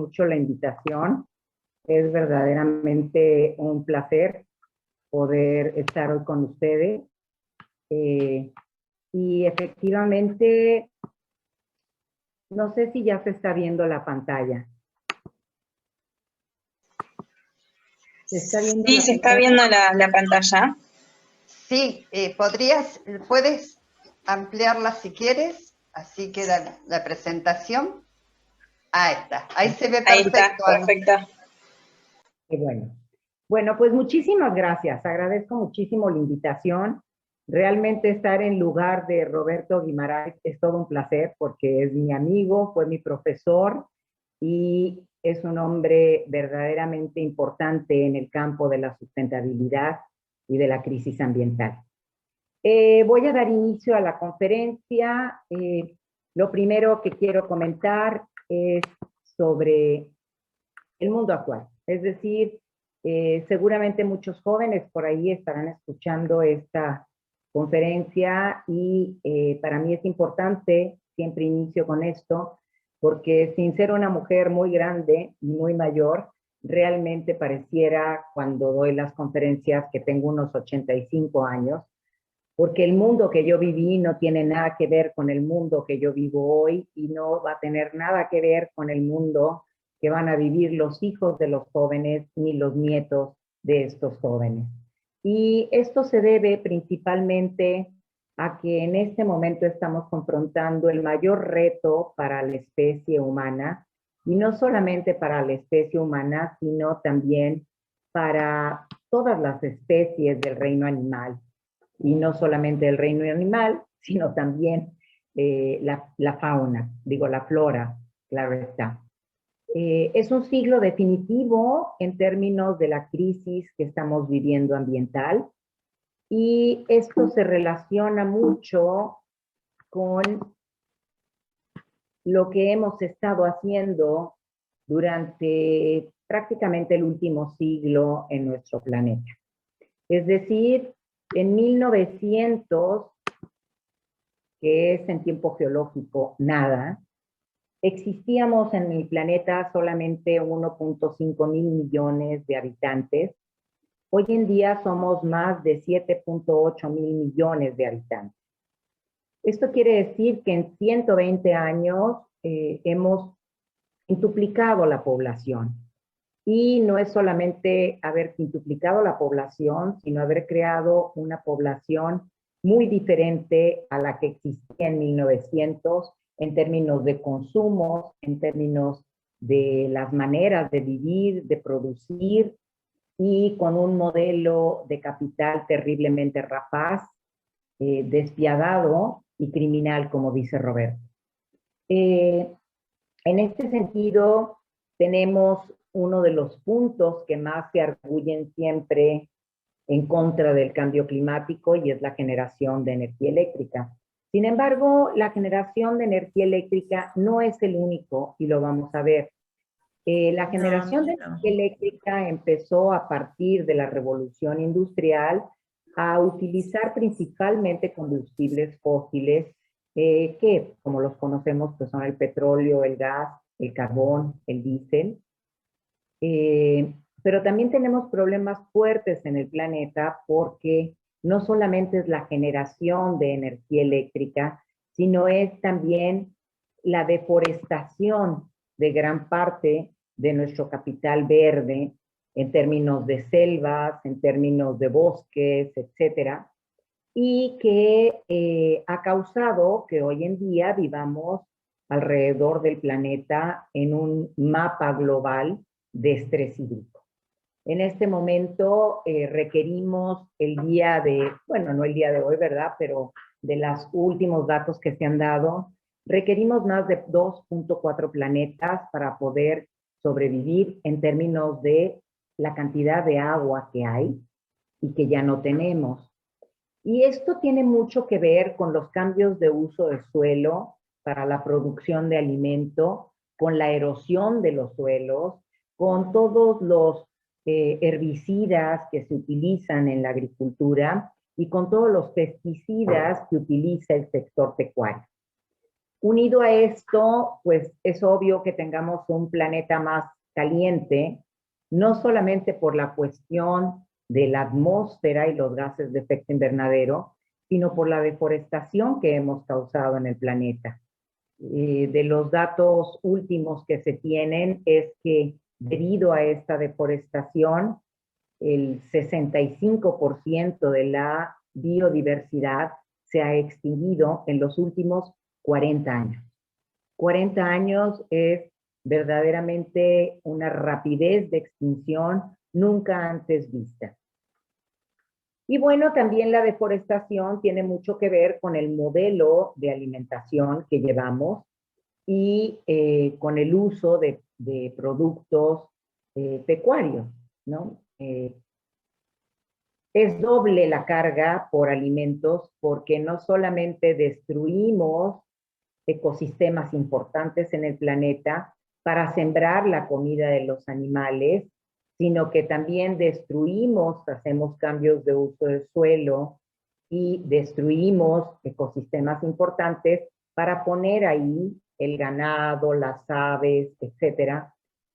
mucho la invitación. Es verdaderamente un placer poder estar hoy con ustedes. Y efectivamente, no sé si ya se está viendo la pantalla. ¿Se está viendo Sí, la se está pantalla? viendo la pantalla. Sí, puedes ampliarla si quieres, así queda la presentación. Ahí está, ahí se ve Ahí está, perfecto. Ana. perfecto. Qué bueno. Bueno, pues muchísimas gracias. Agradezco muchísimo la invitación. Realmente estar en lugar de Roberto Guimarães es todo un placer porque es mi amigo, fue mi profesor y es un hombre verdaderamente importante en el campo de la sustentabilidad y de la crisis ambiental. Voy a dar inicio a la conferencia. Lo primero que quiero comentar es sobre el mundo actual. Es decir, seguramente muchos jóvenes por ahí estarán escuchando esta conferencia y para mí es importante, siempre inicio con esto, porque sin ser una mujer muy grande y muy mayor, realmente pareciera cuando doy las conferencias que tengo unos 85 años, porque el mundo que yo viví no tiene nada que ver con el mundo que yo vivo hoy y no va a tener nada que ver con el mundo que van a vivir los hijos de los jóvenes ni los nietos de estos jóvenes. Y esto se debe principalmente a que en este momento estamos confrontando el mayor reto para la especie humana, y no solamente para la especie humana, sino también para todas las especies del reino animal, y no solamente el reino animal, sino también la fauna, digo la flora, claro está. Es un siglo definitivo en términos de la crisis que estamos viviendo ambiental, y esto se relaciona mucho con lo que hemos estado haciendo durante prácticamente el último siglo en nuestro planeta. Es decir, en 1900, que es en tiempo geológico nada, existíamos en el planeta solamente 1.5 mil millones de habitantes. Hoy en día somos más de 7.8 mil millones de habitantes. Esto quiere decir que en 120 años hemos quintuplicado la población. Y no es solamente haber quintuplicado la población, sino haber creado una población muy diferente a la que existía en 1900 en términos de consumos, en términos de las maneras de vivir, de producir, y con un modelo de capital terriblemente rapaz, despiadado y criminal, como dice Roberto. En este sentido, tenemos uno de los puntos que más se arguyen siempre en contra del cambio climático, y es la generación de energía eléctrica. Sin embargo, la generación de energía eléctrica no es el único, y lo vamos a ver. La generación de energía eléctrica empezó a partir de la revolución industrial a utilizar principalmente combustibles fósiles, que, como los conocemos, pues son el petróleo, el gas, el carbón, el diésel. Pero también tenemos problemas fuertes en el planeta porque no solamente es la generación de energía eléctrica, sino es también la deforestación de gran parte de nuestro capital verde en términos de selvas, en términos de bosques, etcétera, y que ha causado que hoy en día vivamos alrededor del planeta en un mapa global de estrés hídrico. En este momento requerimos el día de, bueno, no el día de hoy, ¿verdad? Pero de los últimos datos que se han dado, requerimos más de 2.4 planetas para poder sobrevivir en términos de la cantidad de agua que hay y que ya no tenemos. Y esto tiene mucho que ver con los cambios de uso de suelo para la producción de alimento, con la erosión de los suelos, con todos los herbicidas que se utilizan en la agricultura y con todos los pesticidas que utiliza el sector pecuario. Unido a esto, pues es obvio que tengamos un planeta más caliente, no solamente por la cuestión de la atmósfera y los gases de efecto invernadero, sino por la deforestación que hemos causado en el planeta. De los datos últimos que se tienen es que debido a esta deforestación, el 65% de la biodiversidad se ha extinguido en los últimos 40 años. 40 años es verdaderamente una rapidez de extinción nunca antes vista. Y bueno, también la deforestación tiene mucho que ver con el modelo de alimentación que llevamos y con el uso de productos pecuarios, ¿no? Es doble la carga por alimentos porque no solamente destruimos ecosistemas importantes en el planeta para sembrar la comida de los animales, sino que también destruimos, hacemos cambios de uso del suelo y destruimos ecosistemas importantes para poner ahí el ganado, las aves, etcétera,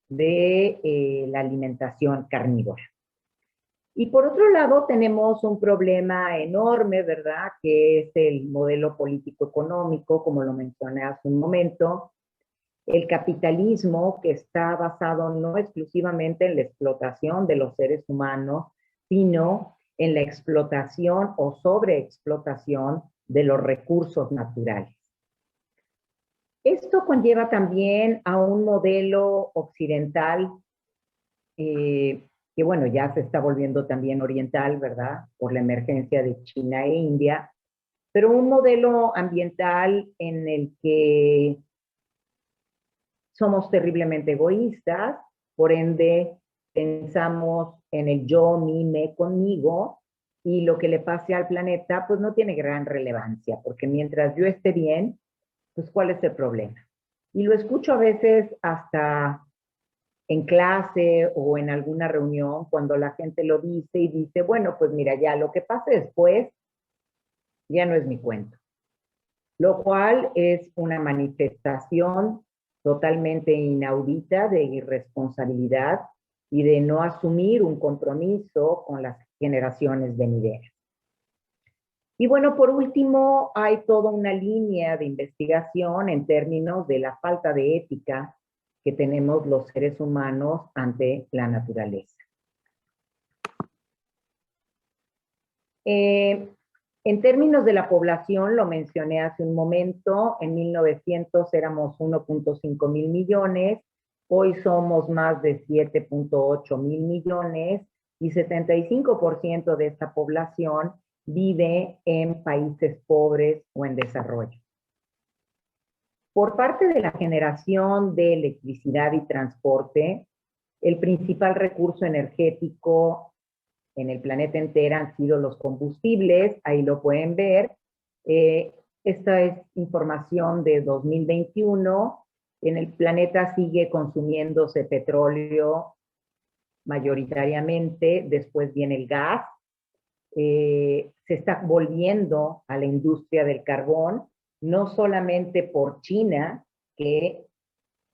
de la alimentación carnívora. Y por otro lado, tenemos un problema enorme, ¿verdad? Que es el modelo político-económico, como lo mencioné hace un momento, el capitalismo que está basado no exclusivamente en la explotación de los seres humanos, sino en la explotación o sobreexplotación de los recursos naturales. Esto conlleva también a un modelo occidental que bueno, ya se está volviendo también oriental, ¿verdad? Por la emergencia de China e India, pero un modelo ambiental en el que somos terriblemente egoístas, por ende pensamos en el yo, mi, me, conmigo, y lo que le pase al planeta pues no tiene gran relevancia, porque mientras yo esté bien, pues ¿cuál es el problema? Y lo escucho a veces hasta en clase o en alguna reunión cuando la gente lo dice y dice, bueno, pues mira, ya lo que pase después ya no es mi cuento. Lo cual es una manifestación totalmente inaudita de irresponsabilidad y de no asumir un compromiso con las generaciones venideras. Y bueno, por último, hay toda una línea de investigación en términos de la falta de ética que tenemos los seres humanos ante la naturaleza. En términos de la población, lo mencioné hace un momento, en 1900 éramos 1.5 mil millones, hoy somos más de 7.8 mil millones y 75% de esta población vive en países pobres o en desarrollo. Por parte de la generación de electricidad y transporte, el principal recurso energético en el planeta entero han sido los combustibles, ahí lo pueden ver. Esta es información de 2021. En el planeta sigue consumiéndose petróleo mayoritariamente, después viene el gas. Se está volviendo a la industria del carbón, no solamente por China, que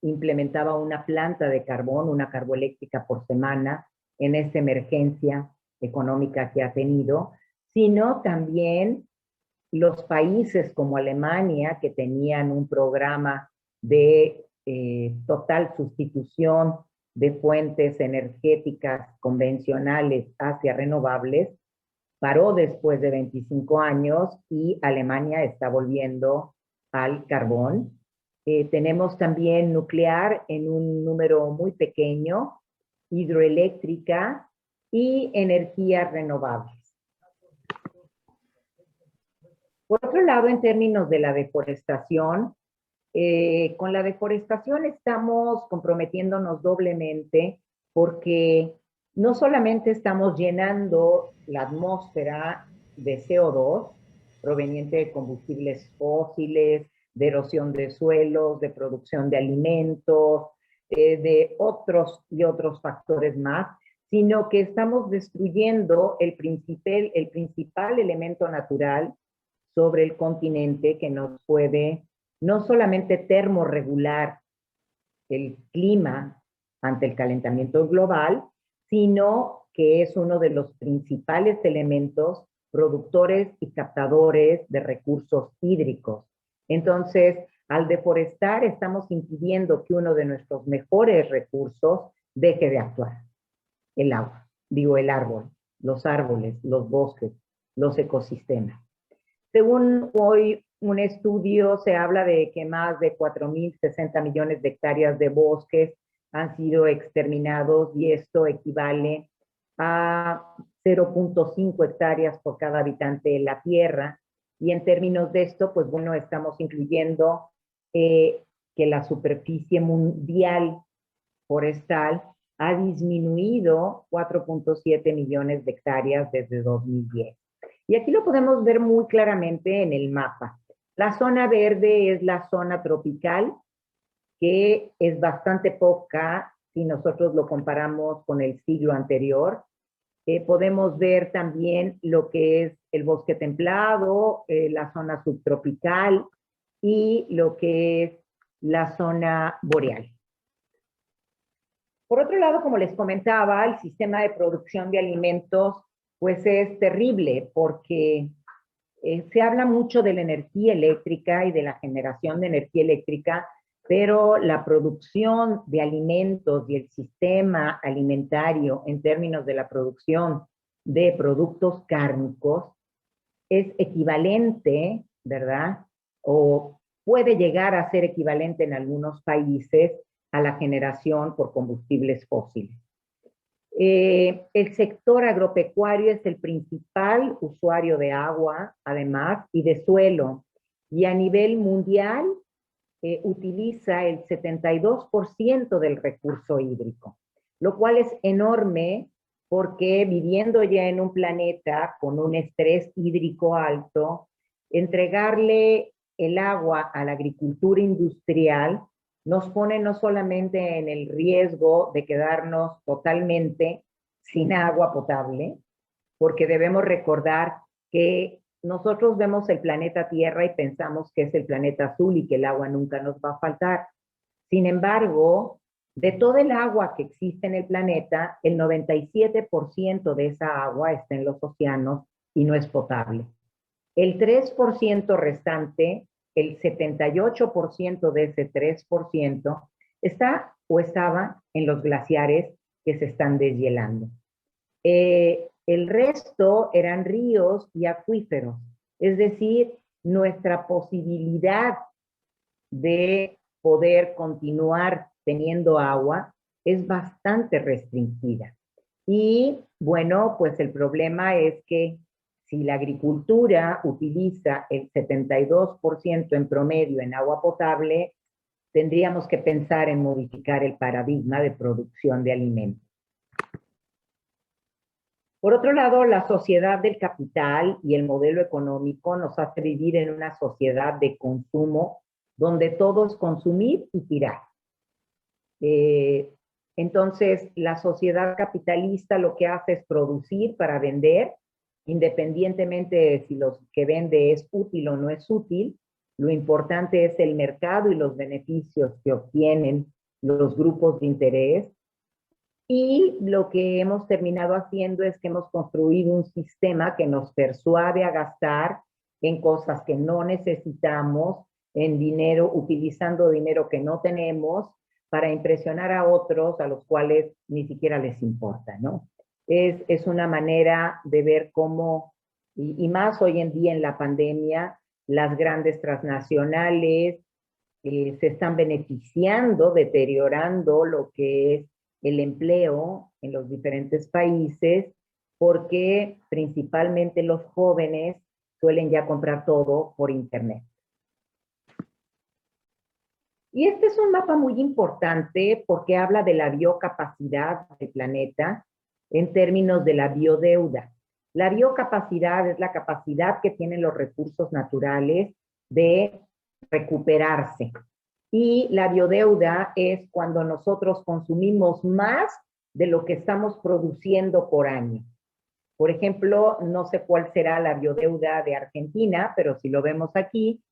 implementaba una planta de carbón, una carboeléctrica por semana en esta emergencia económica que ha tenido, sino también los países como Alemania, que tenían un programa de total sustitución de fuentes energéticas convencionales hacia renovables, paró después de 25 años y Alemania está volviendo al carbón. Tenemos también nuclear en un número muy pequeño, hidroeléctrica y energías renovables. Por otro lado, en términos de la deforestación, con la deforestación estamos comprometiéndonos doblemente porque no solamente estamos llenando la atmósfera de CO2 proveniente de combustibles fósiles, de erosión de suelos, de producción de alimentos, de otros y otros factores más, sino que estamos destruyendo el principal elemento natural sobre el continente que nos puede no solamente termorregular el clima ante el calentamiento global, sino que es uno de los principales elementos productores y captadores de recursos hídricos. Entonces, al deforestar, estamos impidiendo que uno de nuestros mejores recursos deje de actuar, el agua, digo el árbol, los árboles, los bosques, los ecosistemas. Según hoy un estudio, se habla de que más de 4.060 millones de hectáreas de bosques han sido exterminados y esto equivale a 0.5 hectáreas por cada habitante de la Tierra. Y en términos de esto, pues bueno, estamos incluyendo que la superficie mundial forestal ha disminuido 4.7 millones de hectáreas desde 2010. Y aquí lo podemos ver muy claramente en el mapa. La zona verde es la zona tropical, que es bastante poca si nosotros lo comparamos con el siglo anterior. Podemos ver también lo que es el bosque templado, la zona subtropical y lo que es la zona boreal. Por otro lado, como les comentaba, el sistema de producción de alimentos pues es terrible porque se habla mucho de la energía eléctrica y de la generación de energía eléctrica, pero la producción de alimentos y el sistema alimentario en términos de la producción de productos cárnicos es equivalente, ¿verdad? O puede llegar a ser equivalente en algunos países a la generación por combustibles fósiles. El sector agropecuario es el principal usuario de agua, además, y de suelo. Y a nivel mundial utiliza el 72% del recurso hídrico, lo cual es enorme porque viviendo ya en un planeta con un estrés hídrico alto, entregarle el agua a la agricultura industrial nos pone no solamente en el riesgo de quedarnos totalmente sin agua potable, porque debemos recordar que nosotros vemos el planeta Tierra y pensamos que es el planeta azul y que el agua nunca nos va a faltar. Sin embargo, de todo el agua que existe en el planeta, el 97% de esa agua está en los océanos y no es potable. El 3% restante, el 78% de ese 3%, está o estaba en los glaciares que se están deshielando. El resto eran ríos y acuíferos, es decir, nuestra posibilidad de poder continuar teniendo agua es bastante restringida. Y bueno, pues el problema es que si la agricultura utiliza el 72% en promedio en agua potable, tendríamos que pensar en modificar el paradigma de producción de alimentos. Por otro lado, la sociedad del capital y el modelo económico nos hace vivir en una sociedad de consumo donde todo es consumir y tirar. Entonces, la sociedad capitalista lo que hace es producir para vender, independientemente de si lo que vende es útil o no es útil. Lo importante es el mercado y los beneficios que obtienen los grupos de interés. Y lo que hemos terminado haciendo es que hemos construido un sistema que nos persuade a gastar en cosas que no necesitamos, en dinero, utilizando dinero que no tenemos para impresionar a otros a los cuales ni siquiera les importa, ¿no? Es una manera de ver cómo, y más hoy en día en la pandemia, las grandes transnacionales se están beneficiando, deteriorando lo que es el empleo en los diferentes países, porque principalmente los jóvenes suelen ya comprar todo por internet. Y este es un mapa muy importante porque habla de la biocapacidad del planeta en términos de la biodeuda. La biocapacidad es la capacidad que tienen los recursos naturales de recuperarse. Y la biodeuda es cuando nosotros consumimos más de lo que estamos produciendo por año. Por ejemplo, no sé cuál será la biodeuda de Argentina, pero si lo vemos aquí,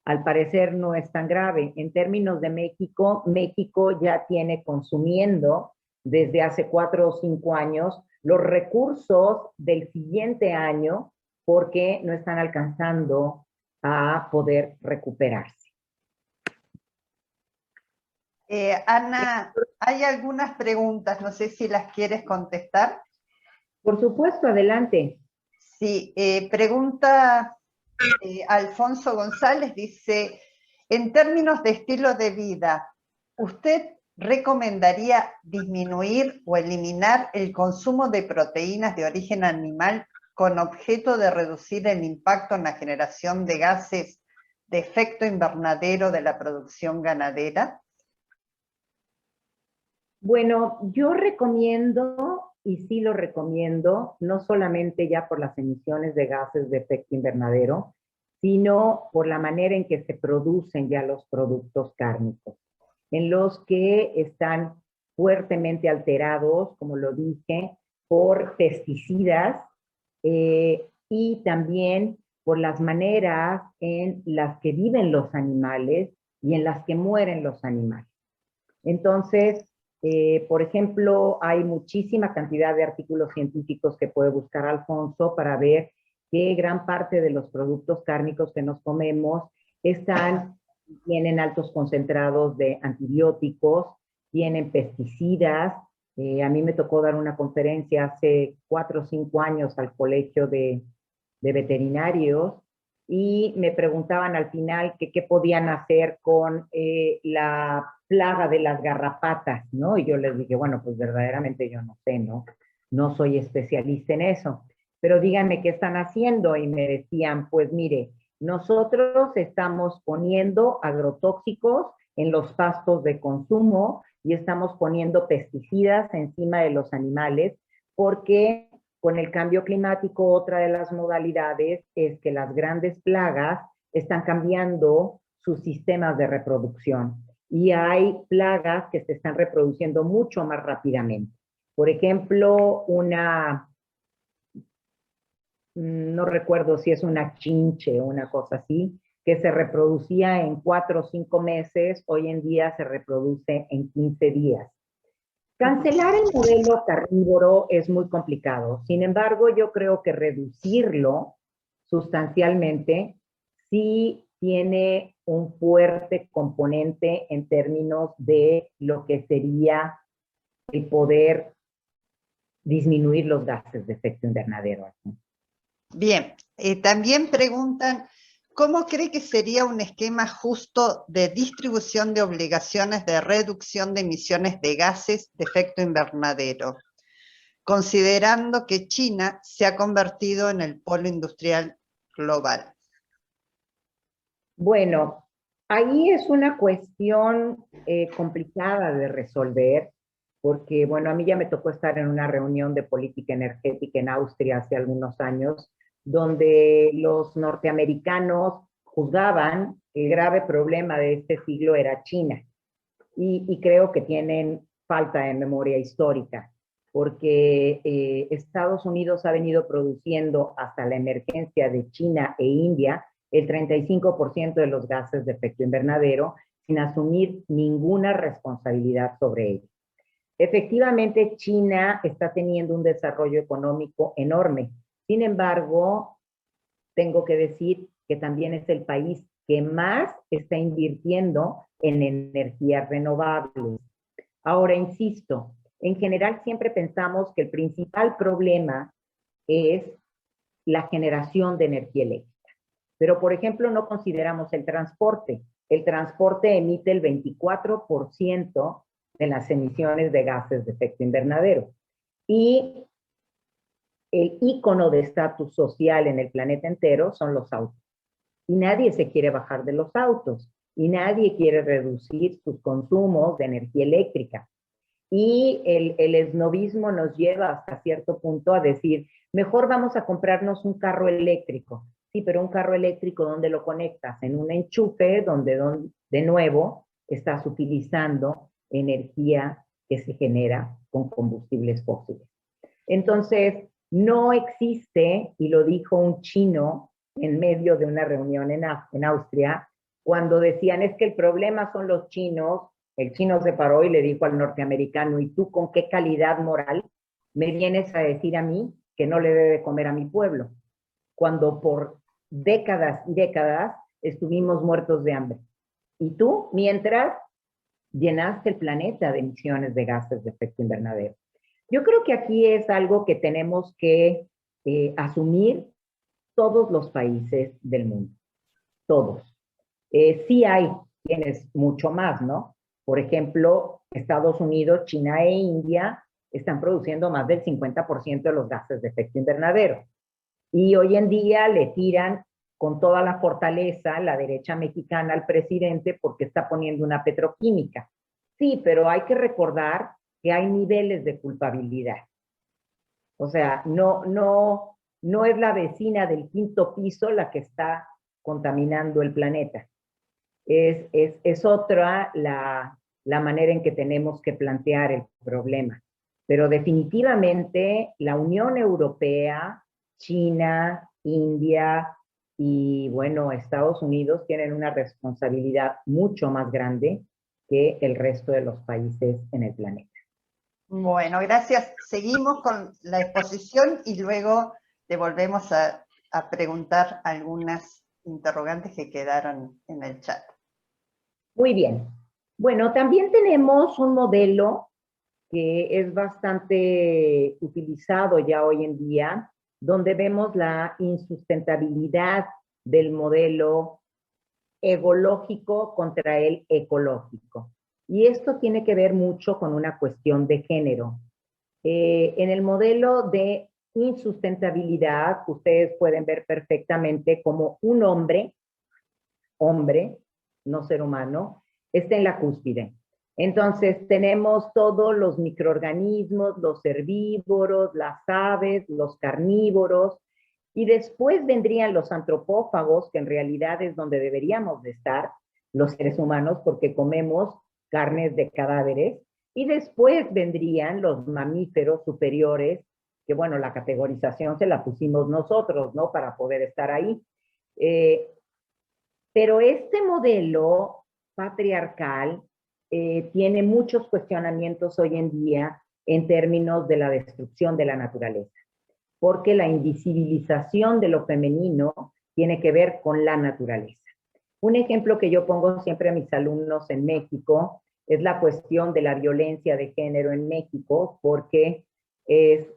al parecer no es tan grave. En términos de México, México ya tiene consumiendo desde hace 4 o 5 años los recursos del siguiente año porque no están alcanzando a poder recuperarse. Ana, hay algunas preguntas, no sé si las quieres contestar. Por supuesto, adelante. Sí, pregunta Alfonso González, dice, en términos de estilo de vida, ¿usted recomendaría disminuir o eliminar el consumo de proteínas de origen animal con objeto de reducir el impacto en la generación de gases de efecto invernadero de la producción ganadera? Bueno, yo recomiendo, y sí lo recomiendo, no solamente ya por las emisiones de gases de efecto invernadero, sino por la manera en que se producen ya los productos cárnicos, en los que están fuertemente alterados, como lo dije, por pesticidas y también por las maneras en las que viven los animales y en las que mueren los animales. Entonces, por ejemplo, hay muchísima cantidad de artículos científicos que puede buscar Alfonso para ver que gran parte de los productos cárnicos que nos comemos tienen altos concentrados de antibióticos, tienen pesticidas. A mí me tocó dar una conferencia hace 4 o 5 años al colegio de veterinarios y me preguntaban al final que qué podían hacer con la plaga de las garrapatas, ¿no? Y yo les dije, bueno, pues verdaderamente yo no sé, ¿no? No soy especialista en eso, pero díganme qué están haciendo. Y me decían, pues mire, nosotros estamos poniendo agrotóxicos en los pastos de consumo y estamos poniendo pesticidas encima de los animales porque con el cambio climático, otra de las modalidades es que las grandes plagas están cambiando sus sistemas de reproducción y hay plagas que se están reproduciendo mucho más rápidamente. Por ejemplo, no recuerdo si es una chinche o una cosa así, que se reproducía en 4 o 5 meses, hoy en día se reproduce en 15 días. Cancelar el modelo carnívoro es muy complicado. Sin embargo, yo creo que reducirlo sustancialmente sí tiene un fuerte componente en términos de lo que sería el poder disminuir los gases de efecto invernadero. Bien, también preguntan, ¿cómo cree que sería un esquema justo de distribución de obligaciones de reducción de emisiones de gases de efecto invernadero, considerando que China se ha convertido en el polo industrial global? Bueno, ahí es una cuestión complicada de resolver, porque, bueno, a mí ya me tocó estar en una reunión de política energética en Austria hace algunos años, donde los norteamericanos juzgaban que el grave problema de este siglo era China. Y creo que tienen falta de memoria histórica, porque Estados Unidos ha venido produciendo hasta la emergencia de China e India el 35% de los gases de efecto invernadero sin asumir ninguna responsabilidad sobre ello. Efectivamente, China está teniendo un desarrollo económico enorme. Sin embargo, tengo que decir que también es el país que más está invirtiendo en energías renovables. Ahora, insisto, en general siempre pensamos que el principal problema es la generación de energía eléctrica. Pero, por ejemplo, no consideramos el transporte. El transporte emite el 24% de las emisiones de gases de efecto invernadero. Y el ícono de estatus social en el planeta entero son los autos. Y nadie se quiere bajar de los autos. Y nadie quiere reducir sus consumos de energía eléctrica. Y el esnobismo nos lleva hasta cierto punto a decir, mejor vamos a comprarnos un carro eléctrico. Sí, pero un carro eléctrico, ¿dónde lo conectas? En un enchufe donde de nuevo estás utilizando energía que se genera con combustibles fósiles. Entonces, no existe, y lo dijo un chino en medio de una reunión en Austria, cuando decían es que el problema son los chinos, el chino se paró y le dijo al norteamericano, ¿y tú con qué calidad moral me vienes a decir a mí que no le debe comer a mi pueblo? Cuando por décadas y décadas estuvimos muertos de hambre. Y tú, mientras, llenaste el planeta de emisiones de gases de efecto invernadero. Yo creo que aquí es algo que tenemos que asumir todos los países del mundo, todos. Sí hay quienes mucho más, ¿no? Por ejemplo, Estados Unidos, China e India están produciendo más del 50% de los gases de efecto invernadero. Y hoy en día le tiran con toda la fortaleza la derecha mexicana al presidente porque está poniendo una petroquímica. Sí, pero hay que recordar que hay niveles de culpabilidad. O sea, no es la vecina del quinto piso la que está contaminando el planeta. Es otra la manera en que tenemos que plantear el problema. Pero definitivamente la Unión Europea, China, India y, bueno, Estados Unidos tienen una responsabilidad mucho más grande que el resto de los países en el planeta. Bueno, gracias. Seguimos con la exposición y luego te volvemos a preguntar algunas interrogantes que quedaron en el chat. Muy bien. Bueno, también tenemos un modelo que es bastante utilizado ya hoy en día, donde vemos la insustentabilidad del modelo ecológico contra el ecológico. Y esto tiene que ver mucho con una cuestión de género. En el modelo de insustentabilidad, ustedes pueden ver perfectamente como un hombre, no ser humano, está en la cúspide. Entonces tenemos todos los microorganismos, los herbívoros, las aves, los carnívoros, y después vendrían los antropófagos, que en realidad es donde deberíamos de estar los seres humanos, porque comemos carnes de cadáveres, y después vendrían los mamíferos superiores, que bueno, la categorización se la pusimos nosotros, ¿no? Para poder estar ahí. Pero este modelo patriarcal tiene muchos cuestionamientos hoy en día en términos de la destrucción de la naturaleza, porque la invisibilización de lo femenino tiene que ver con la naturaleza. Un ejemplo que yo pongo siempre a mis alumnos en México es la cuestión de la violencia de género en México, porque es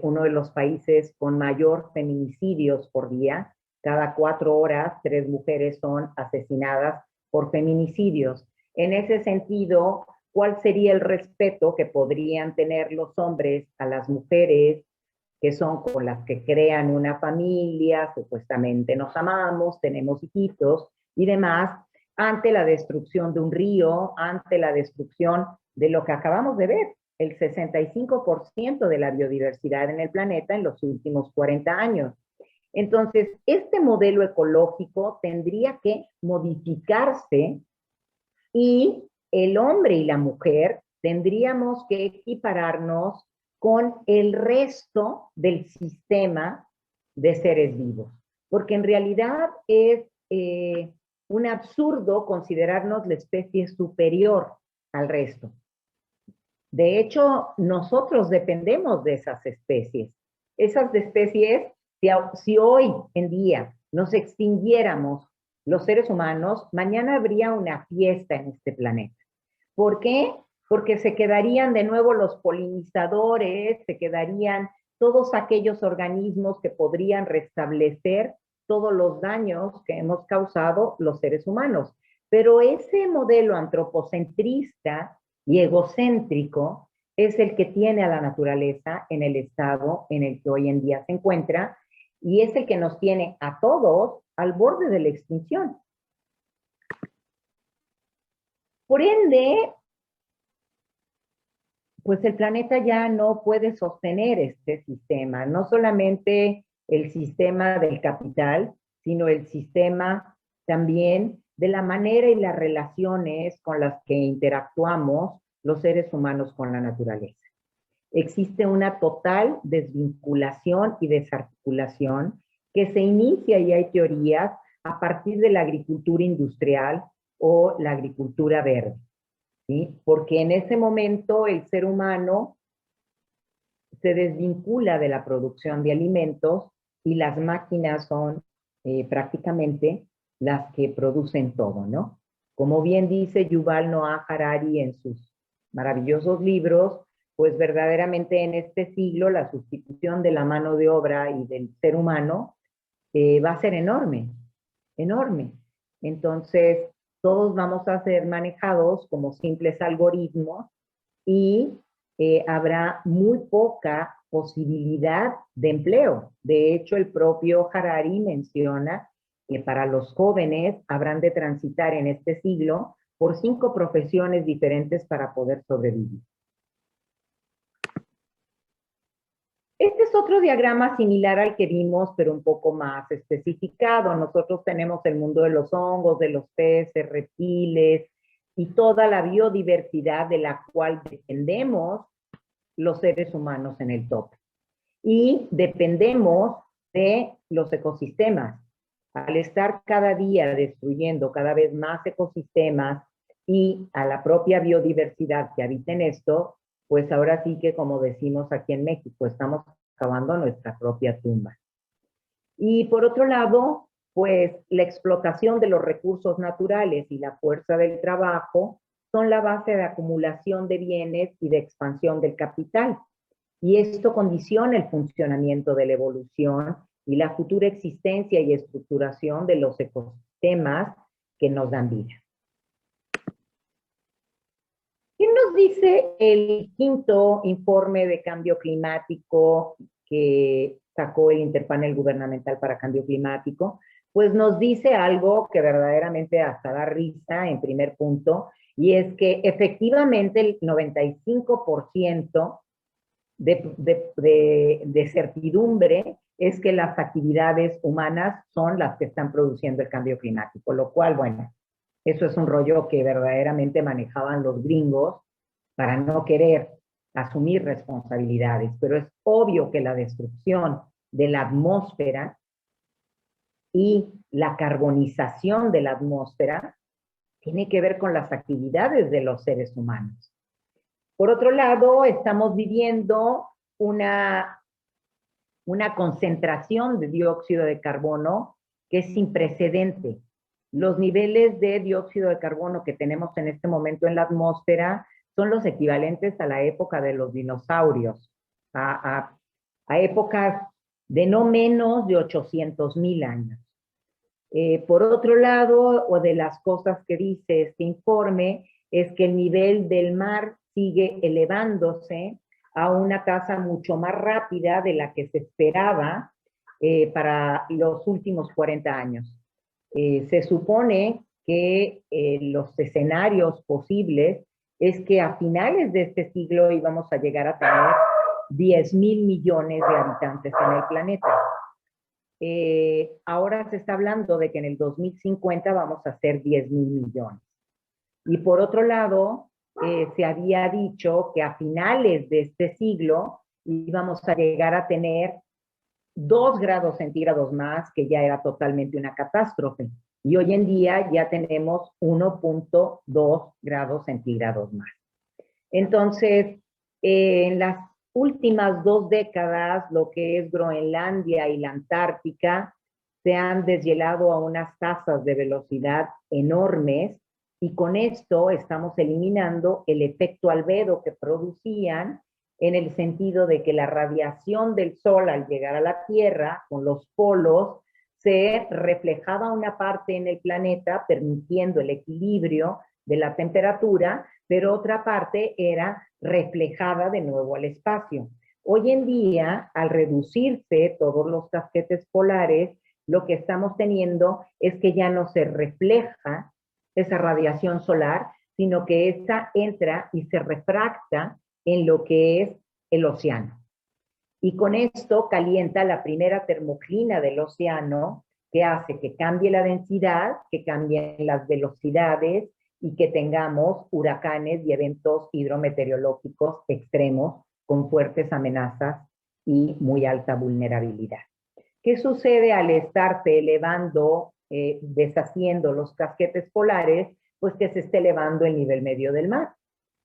uno de los países con mayor feminicidios por día. Cada 4 horas, 3 mujeres son asesinadas por feminicidios. En ese sentido, ¿cuál sería el respeto que podrían tener los hombres a las mujeres que son con las que crean una familia, supuestamente nos amamos, tenemos hijitos y demás, ante la destrucción de un río, ante la destrucción de lo que acabamos de ver, el 65% de la biodiversidad en el planeta en los últimos 40 años? Entonces, este modelo ecológico tendría que modificarse y el hombre y la mujer tendríamos que equipararnos con el resto del sistema de seres vivos, porque en realidad es un absurdo considerarnos la especie superior al resto. De hecho, nosotros dependemos de esas especies. Esas especies, si hoy en día nos extinguiéramos los seres humanos, mañana habría una fiesta en este planeta. ¿Por qué? Porque se quedarían de nuevo los polinizadores, se quedarían todos aquellos organismos que podrían restablecer todos los daños que hemos causado los seres humanos. Pero ese modelo antropocentrista y egocéntrico es el que tiene a la naturaleza en el estado en el que hoy en día se encuentra y es el que nos tiene a todos al borde de la extinción. Por ende, pues el planeta ya no puede sostener este sistema, no solamente el sistema del capital, sino el sistema también de la manera y las relaciones con las que interactuamos los seres humanos con la naturaleza. Existe una total desvinculación y desarticulación que se inicia, y hay teorías, a partir de la agricultura industrial o la agricultura verde, ¿sí? Porque en ese momento el ser humano se desvincula de la producción de alimentos y las máquinas son prácticamente las que producen todo, ¿no? Como bien dice Yuval Noah Harari en sus maravillosos libros, pues verdaderamente en este siglo la sustitución de la mano de obra y del ser humano va a ser enorme, enorme. Entonces, todos vamos a ser manejados como simples algoritmos y habrá muy poca posibilidad de empleo. De hecho, el propio Harari menciona que para los jóvenes habrán de transitar en este siglo por 5 profesiones diferentes para poder sobrevivir. Este es otro diagrama similar al que vimos, pero un poco más especificado. Nosotros tenemos el mundo de los hongos, de los peces, reptiles y toda la biodiversidad de la cual dependemos los seres humanos en el tope. Y dependemos de los ecosistemas. Al estar cada día destruyendo cada vez más ecosistemas y a la propia biodiversidad que habita en esto, pues ahora sí que, como decimos aquí en México, estamos cavando nuestra propia tumba. Y por otro lado, pues la explotación de los recursos naturales y la fuerza del trabajo son la base de acumulación de bienes y de expansión del capital. Y esto condiciona el funcionamiento de la evolución y la futura existencia y estructuración de los ecosistemas que nos dan vida. ¿Qué nos dice el quinto informe de cambio climático que sacó el Interpanel Gubernamental para Cambio Climático? Pues nos dice algo que verdaderamente hasta da risa en primer punto, y es que efectivamente el 95% de certidumbre es que las actividades humanas son las que están produciendo el cambio climático, lo cual, bueno, eso es un rollo que verdaderamente manejaban los gringos para no querer asumir responsabilidades, pero es obvio que la destrucción de la atmósfera y la carbonización de la atmósfera tiene que ver con las actividades de los seres humanos. Por otro lado, estamos viviendo una concentración de dióxido de carbono que es sin precedente. Los niveles de dióxido de carbono que tenemos en este momento en la atmósfera son los equivalentes a la época de los dinosaurios, a épocas de no menos de 800,000 años. Por otro lado, o de las cosas que dice este informe, es que el nivel del mar sigue elevándose a una tasa mucho más rápida de la que se esperaba para los últimos 40 años. Se supone que los escenarios posibles es que a finales de este siglo íbamos a llegar a tener 10,000 millones de habitantes en el planeta. Ahora se está hablando de que en el 2050 vamos a ser 10,000 millones. Y por otro lado, se había dicho que a finales de este siglo íbamos a llegar a tener 2 grados centígrados más, que ya era totalmente una catástrofe. Y hoy en día ya tenemos 1.2 grados centígrados más. Entonces, en las últimas 2 décadas, lo que es Groenlandia y la Antártica se han deshielado a unas tasas de velocidad enormes, y con esto estamos eliminando el efecto albedo que producían, en el sentido de que la radiación del sol al llegar a la Tierra con los polos se reflejaba una parte en el planeta, permitiendo el equilibrio de la temperatura, pero otra parte era reflejada de nuevo al espacio. Hoy en día, al reducirse todos los casquetes polares, lo que estamos teniendo es que ya no se refleja esa radiación solar, sino que esta entra y se refracta en lo que es el océano. Y con esto calienta la primera termoclina del océano, que hace que cambie la densidad, que cambien las velocidades y que tengamos huracanes y eventos hidrometeorológicos extremos con fuertes amenazas y muy alta vulnerabilidad. ¿Qué sucede al estarse elevando deshaciendo los casquetes polares, pues que se esté elevando el nivel medio del mar.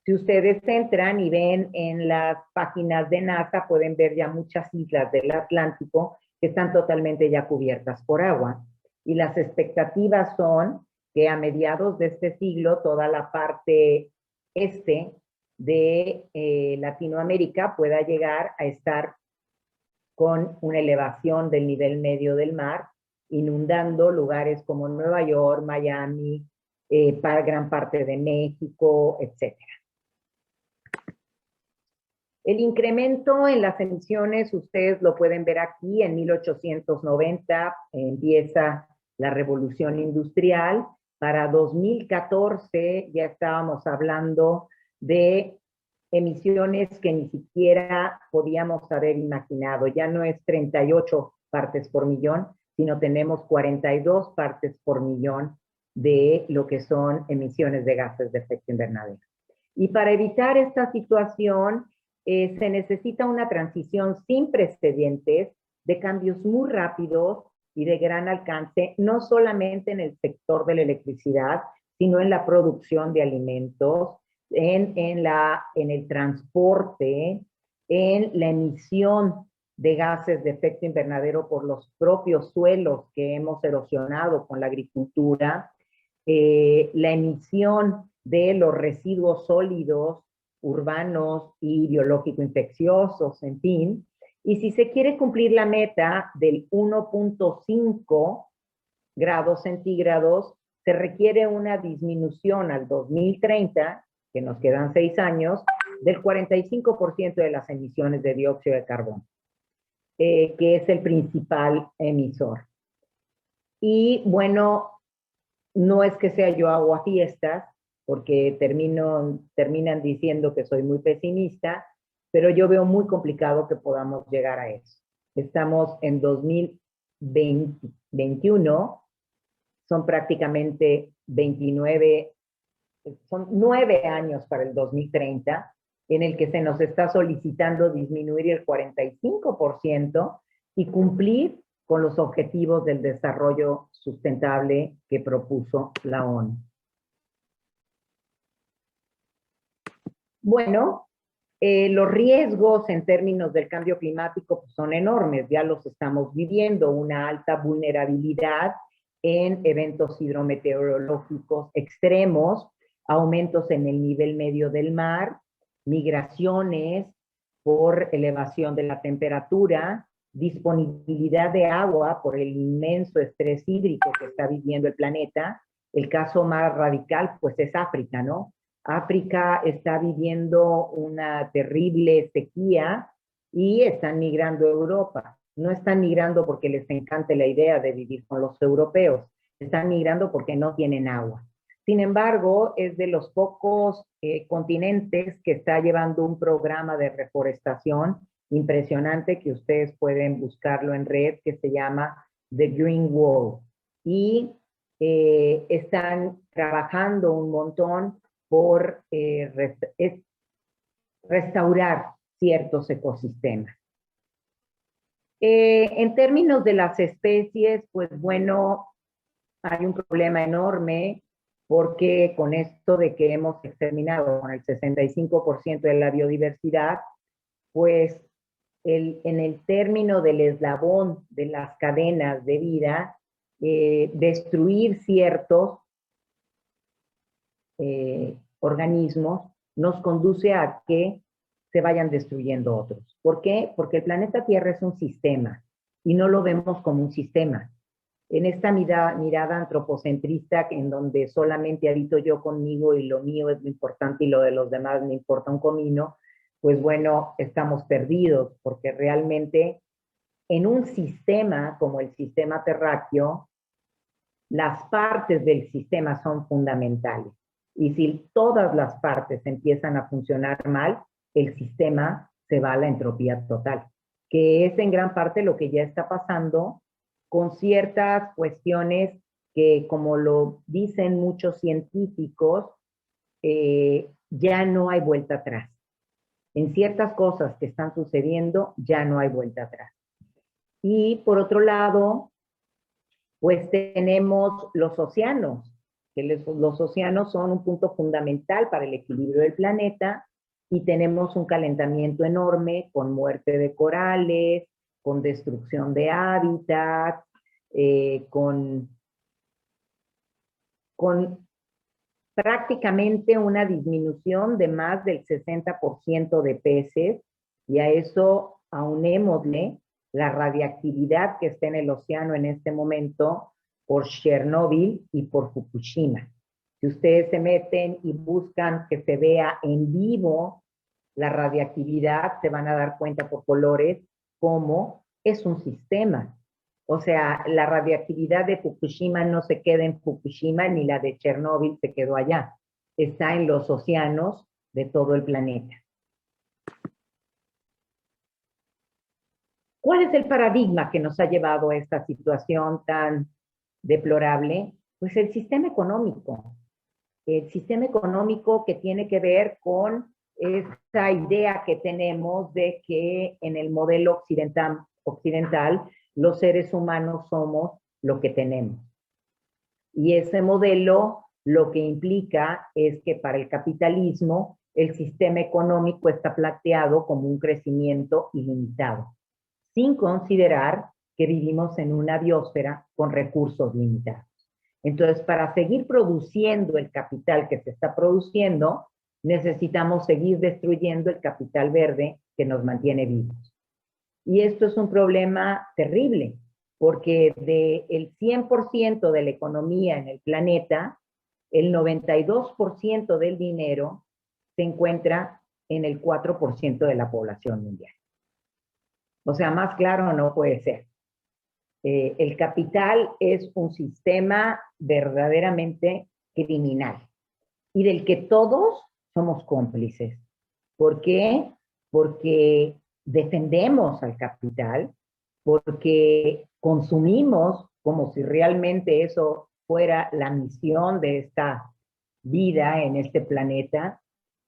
Si ustedes entran y ven en las páginas de NASA, pueden ver ya muchas islas del Atlántico que están totalmente ya cubiertas por agua. Y las expectativas son que a mediados de este siglo toda la parte este de Latinoamérica pueda llegar a estar con una elevación del nivel medio del mar, inundando lugares como Nueva York, Miami, para gran parte de México, etc. El incremento en las emisiones, ustedes lo pueden ver aquí, en 1890 empieza la revolución industrial. Para 2014 ya estábamos hablando de emisiones que ni siquiera podíamos haber imaginado. Ya no es 38 partes por millón, sino tenemos 42 partes por millón de lo que son emisiones de gases de efecto invernadero. Y para evitar esta situación, se necesita una transición sin precedentes de cambios muy rápidos y de gran alcance, no solamente en el sector de la electricidad, sino en la producción de alimentos, en el transporte, en la emisión de gases de efecto invernadero por los propios suelos que hemos erosionado con la agricultura, la emisión de los residuos sólidos urbanos y biológico-infecciosos, en fin. Y si se quiere cumplir la meta del 1.5 grados centígrados, se requiere una disminución al 2030, que nos quedan 6 años, del 45% de las emisiones de dióxido de carbono, que es el principal emisor. Y bueno, no es que sea yo aguafiestas, porque terminan diciendo que soy muy pesimista, pero yo veo muy complicado que podamos llegar a eso. Estamos en 2021, son prácticamente 29, son 9 años para el 2030, en el que se nos está solicitando disminuir el 45% y cumplir con los objetivos del desarrollo sustentable que propuso la ONU. Bueno, los riesgos en términos del cambio climático pues, son enormes, ya los estamos viviendo, una alta vulnerabilidad en eventos hidrometeorológicos extremos, aumentos en el nivel medio del mar, migraciones por elevación de la temperatura, disponibilidad de agua por el inmenso estrés hídrico que está viviendo el planeta. El caso más radical pues es África, ¿no? África está viviendo una terrible sequía y están migrando a Europa. No están migrando porque les encante la idea de vivir con los europeos, están migrando porque no tienen agua. Sin embargo, es de los pocos continentes que está llevando un programa de reforestación impresionante que ustedes pueden buscarlo en red, que se llama The Green Wall. Y están trabajando un montón por restaurar ciertos ecosistemas. En términos de las especies, pues bueno, hay un problema enorme porque con esto de que hemos exterminado con el 65% de la biodiversidad, pues en el término del eslabón de las cadenas de vida, destruir ciertos organismos nos conduce a que se vayan destruyendo otros. ¿Por qué? Porque el planeta Tierra es un sistema y no lo vemos como un sistema. En esta mirada antropocentrista en donde solamente habito yo conmigo y lo mío es lo importante y lo de los demás me importa un comino, pues bueno, estamos perdidos porque realmente en un sistema como el sistema terráqueo, las partes del sistema son fundamentales. Y si todas las partes empiezan a funcionar mal, el sistema se va a la entropía total, que es en gran parte lo que ya está pasando con ciertas cuestiones que, como lo dicen muchos científicos, ya no hay vuelta atrás. En ciertas cosas que están sucediendo, ya no hay vuelta atrás. Y por otro lado, Pues tenemos los océanos, que los océanos son un punto fundamental para el equilibrio del planeta, y tenemos un calentamiento enorme con muerte de corales, con destrucción de hábitats, con prácticamente una disminución de más del 60% de peces, y a eso aunémosle la radiactividad que está en el océano en este momento por Chernobyl y por Fukushima. Si ustedes se meten y buscan que se vea en vivo la radiactividad, se van a dar cuenta por colores cómo es un sistema. O sea, la radiactividad de Fukushima no se queda en Fukushima, ni la de Chernobyl se quedó allá. Está en los océanos de todo el planeta. ¿Cuál es el paradigma que nos ha llevado a esta situación tan deplorable? Pues el sistema económico. El sistema económico que tiene que ver con esa idea que tenemos de que en el modelo occidental los seres humanos somos lo que tenemos. Y ese modelo lo que implica es que para el capitalismo el sistema económico está planteado como un crecimiento ilimitado, sin considerar que vivimos en una biosfera con recursos limitados. Entonces, para seguir produciendo el capital que se está produciendo, necesitamos seguir destruyendo el capital verde que nos mantiene vivos. Y esto es un problema terrible, porque del 100% de la economía en el planeta, el 92% del dinero se encuentra en el 4% de la población mundial. O sea, más claro no puede ser. El capital es un sistema verdaderamente criminal y del que todos somos cómplices. ¿Por qué? Porque defendemos al capital, porque consumimos como si realmente eso fuera la misión de esta vida en este planeta,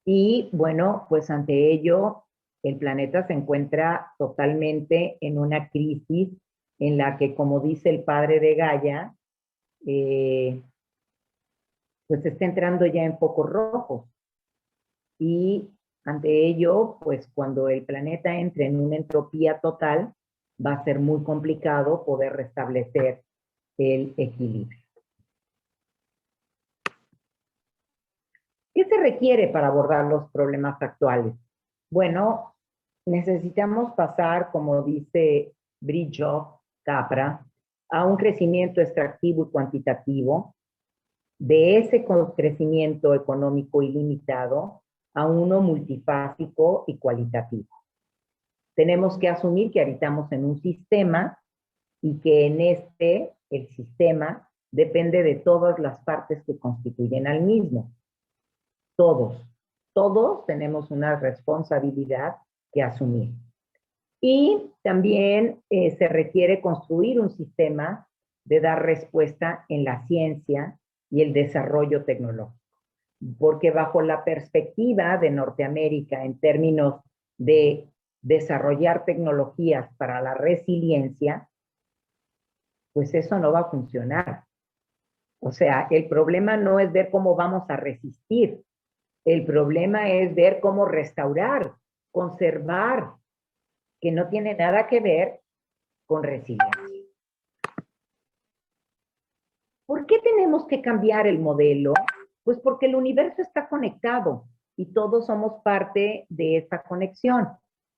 y bueno, pues ante ello el planeta se encuentra totalmente en una crisis en la que, como dice el padre de Gaia, pues está entrando ya en focos rojos. Y ante ello, pues cuando el planeta entre en una entropía total, va a ser muy complicado poder restablecer el equilibrio. ¿Qué se requiere para abordar los problemas actuales? Bueno, necesitamos pasar, como dice Fritjof Capra, a un crecimiento extractivo y cuantitativo, de ese crecimiento económico ilimitado a uno multifásico y cualitativo. Tenemos que asumir que habitamos en un sistema y que en el sistema, depende de todas las partes que constituyen al mismo. Todos tenemos una responsabilidad que asumir. Y también se requiere construir un sistema de dar respuesta en la ciencia y el desarrollo tecnológico. Porque bajo la perspectiva de Norteamérica en términos de desarrollar tecnologías para la resiliencia, pues eso no va a funcionar. O sea, el problema no es ver cómo vamos a resistir, el problema es ver cómo restaurar, conservar, que no tiene nada que ver con resiliencia. ¿Por qué tenemos que cambiar el modelo? Pues porque el universo está conectado y todos somos parte de esta conexión.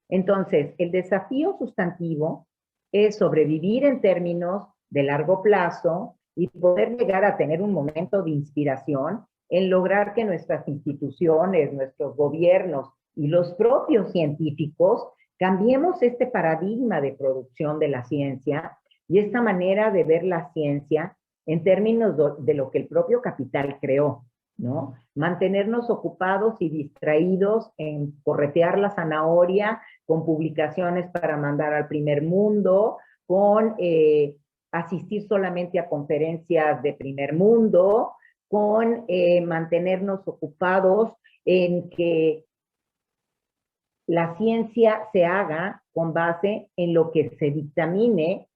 Entonces, el desafío sustantivo es sobrevivir en términos de largo plazo y poder llegar a tener un momento de inspiración en lograr que nuestras instituciones, nuestros gobiernos y los propios científicos cambiemos este paradigma de producción de la ciencia y esta manera de ver la ciencia en términos de lo que el propio capital creó, ¿no? Mantenernos ocupados y distraídos en corretear la zanahoria con publicaciones para mandar al primer mundo, con asistir solamente a conferencias de primer mundo, con mantenernos ocupados en que la ciencia se haga con base en lo que se dictamine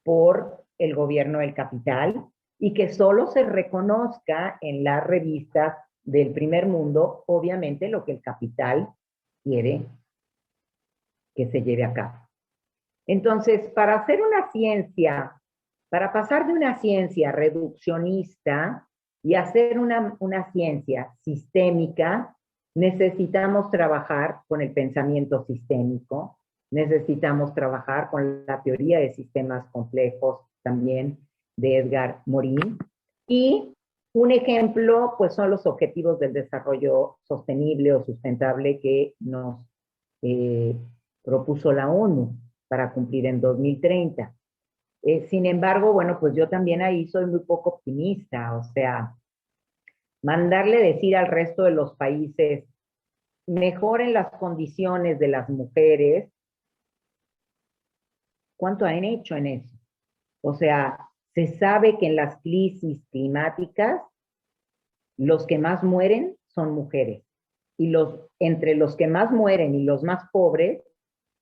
por el gobierno del capital y que solo se reconozca en las revistas del primer mundo, obviamente, lo que el capital quiere que se lleve a cabo. Entonces, para hacer una ciencia, para pasar de una ciencia reduccionista y hacer una ciencia sistémica, necesitamos trabajar con el pensamiento sistémico, necesitamos trabajar con la teoría de sistemas complejos también de Edgar Morin. Y un ejemplo, pues son los objetivos del desarrollo sostenible o sustentable que nos propuso la ONU para cumplir en 2030. Sin embargo, bueno, pues yo también ahí soy muy poco optimista, o sea, mandarle decir al resto de los países, mejoren las condiciones de las mujeres, ¿cuánto han hecho en eso? O sea, se sabe que en las crisis climáticas los que más mueren son mujeres. Y entre los que más mueren y los más pobres,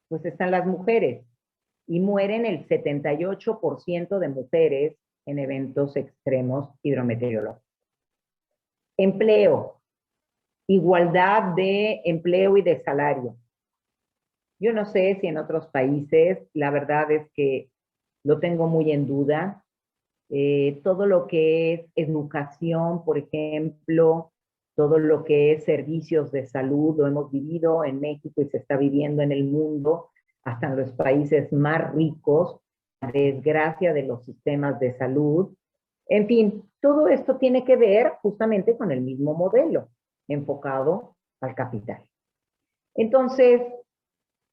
pues están las mujeres. Y mueren el 78% de mujeres en eventos extremos hidrometeorológicos. Empleo, igualdad de empleo y de salario. Yo no sé si en otros países, la verdad es que lo tengo muy en duda. Todo lo que es educación, por ejemplo, todo lo que es servicios de salud, lo hemos vivido en México y se está viviendo en el mundo, hasta en los países más ricos, la desgracia de los sistemas de salud. En fin, todo esto tiene que ver justamente con el mismo modelo, enfocado al capital. Entonces,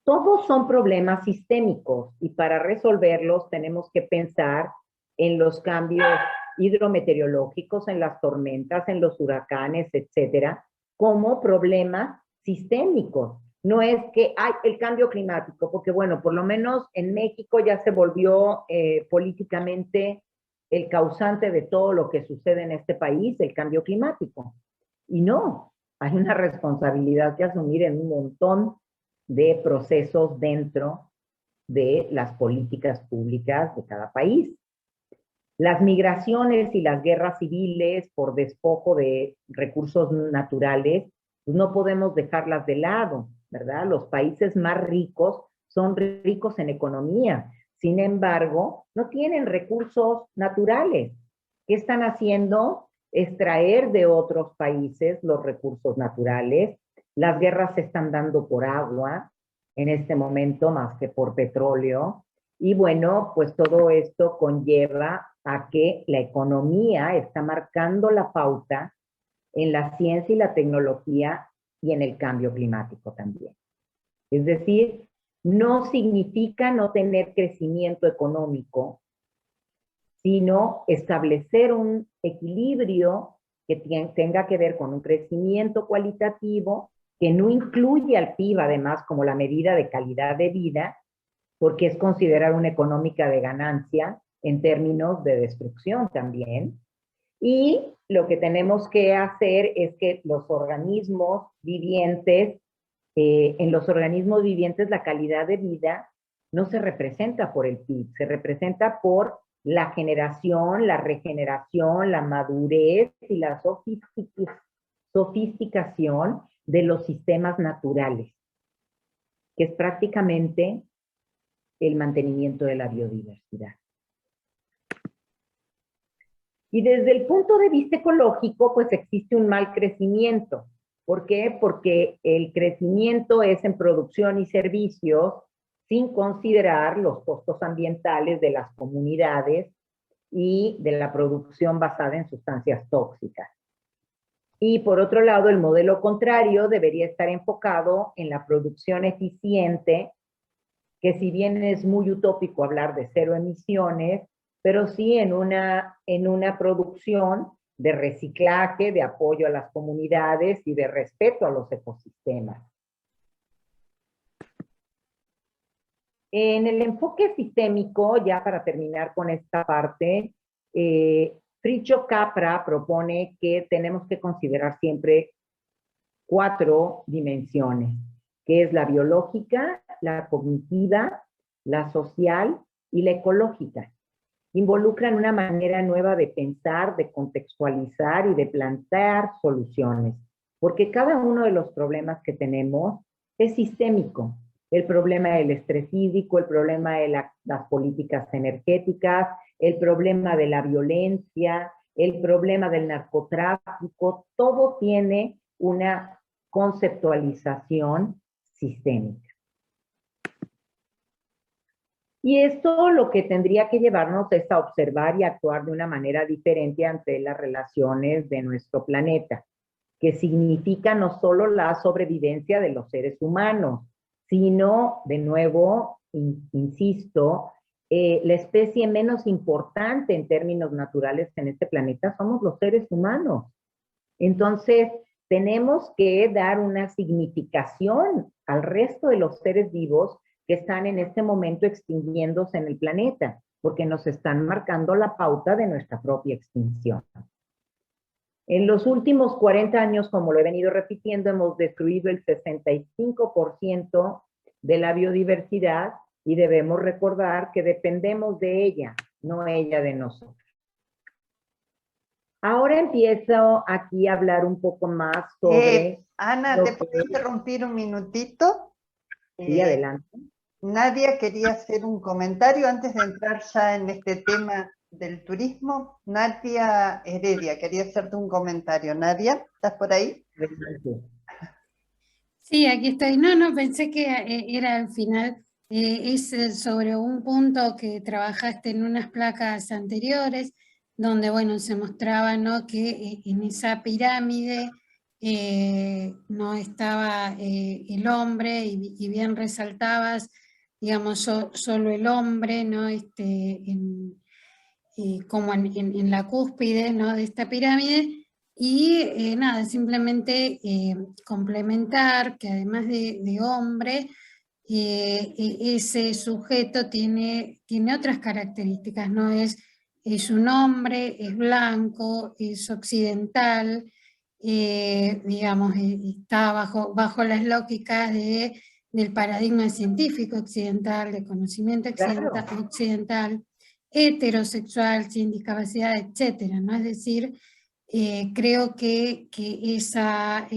todos son problemas sistémicos y para resolverlos tenemos que pensar en los cambios hidrometeorológicos, en las tormentas, en los huracanes, etcétera, como problemas sistémicos. No es que hay el cambio climático, porque bueno, por lo menos en México ya se volvió políticamente el causante de todo lo que sucede en este país, el cambio climático. Y no, hay una responsabilidad que asumir en un montón de procesos dentro de las políticas públicas de cada país. Las migraciones y las guerras civiles por despojo de recursos naturales, pues no podemos dejarlas de lado, ¿verdad? Los países más ricos son ricos en economía, sin embargo, no tienen recursos naturales. ¿Qué están haciendo? Extraer de otros países los recursos naturales. Las guerras se están dando por agua en este momento más que por petróleo. Y bueno, pues todo esto conlleva a que la economía está marcando la pauta en la ciencia y la tecnología y en el cambio climático también. Es decir, no significa no tener crecimiento económico, sino establecer un equilibrio que tenga que ver con un crecimiento cualitativo que no incluye al PIB, además, como la medida de calidad de vida, porque es considerar una económica de ganancia en términos de destrucción también. Y lo que tenemos que hacer es que los organismos vivientes, en los organismos vivientes la calidad de vida no se representa por el PIB, se representa por la generación, la regeneración, la madurez y la sofisticación de los sistemas naturales, que es prácticamente el mantenimiento de la biodiversidad. Y desde el punto de vista ecológico, pues existe un mal crecimiento. ¿Por qué? Porque el crecimiento es en producción y servicios sin considerar los costos ambientales de las comunidades y de la producción basada en sustancias tóxicas. Y por otro lado, el modelo contrario debería estar enfocado en la producción eficiente, que si bien es muy utópico hablar de cero emisiones, pero sí en una producción de reciclaje, de apoyo a las comunidades y de respeto a los ecosistemas. En el enfoque sistémico, ya para terminar con esta parte, Fritjof Capra propone que tenemos que considerar siempre 4 dimensiones, que es la biológica, la cognitiva, la social y la ecológica. involucran una manera nueva de pensar, de contextualizar y de plantear soluciones, porque cada uno de los problemas que tenemos es sistémico. El problema del estrés hídrico, el problema de las políticas energéticas, el problema de la violencia, el problema del narcotráfico, todo tiene una conceptualización sistémica. Y esto lo que tendría que llevarnos es a observar y actuar de una manera diferente ante las relaciones de nuestro planeta, que significa no solo la sobrevivencia de los seres humanos, sino, de nuevo, insisto, la especie menos importante en términos naturales en este planeta somos los seres humanos. Entonces, tenemos que dar una significación al resto de los seres vivos que están en este momento extinguiéndose en el planeta, porque nos están marcando la pauta de nuestra propia extinción. En los últimos 40 años, como lo he venido repitiendo, hemos destruido el 65% de la biodiversidad y debemos recordar que dependemos de ella, no ella de nosotros. Ahora empiezo aquí a hablar un poco más sobre... Ana, ¿te puedo interrumpir un minutito? Sí, adelante. Nadia quería hacer un comentario antes de entrar ya en este tema del turismo. Nadia Heredia quería hacerte un comentario. Nadia, ¿estás por ahí? Sí, aquí estoy. No, pensé que era al final. Es sobre un punto que trabajaste en unas placas anteriores, donde, bueno, se mostraba, ¿no?, que en esa pirámide no estaba el hombre, y bien resaltabas, digamos, solo el hombre, ¿no?, como en la cúspide, ¿no?, de esta pirámide. Y nada, simplemente complementar que además de hombre, ese sujeto tiene otras características, ¿no? Es un hombre, es blanco, es occidental, digamos, está bajo las lógicas del paradigma científico occidental, de conocimiento occidental, heterosexual, sin discapacidad, etcétera, ¿no? Es decir, creo que esa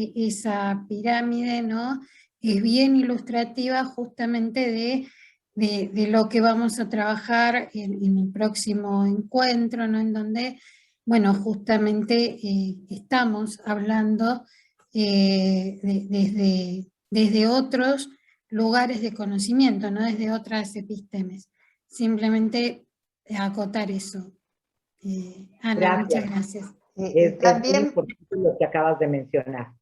pirámide, ¿no?, es bien ilustrativa justamente de lo que vamos a trabajar en el próximo encuentro, ¿no?, en donde, bueno, justamente estamos hablando desde otros lugares de conocimiento, no desde otras epistemes. Simplemente acotar eso. Ana, muchas gracias. También, es muy importante lo que acabas de mencionar.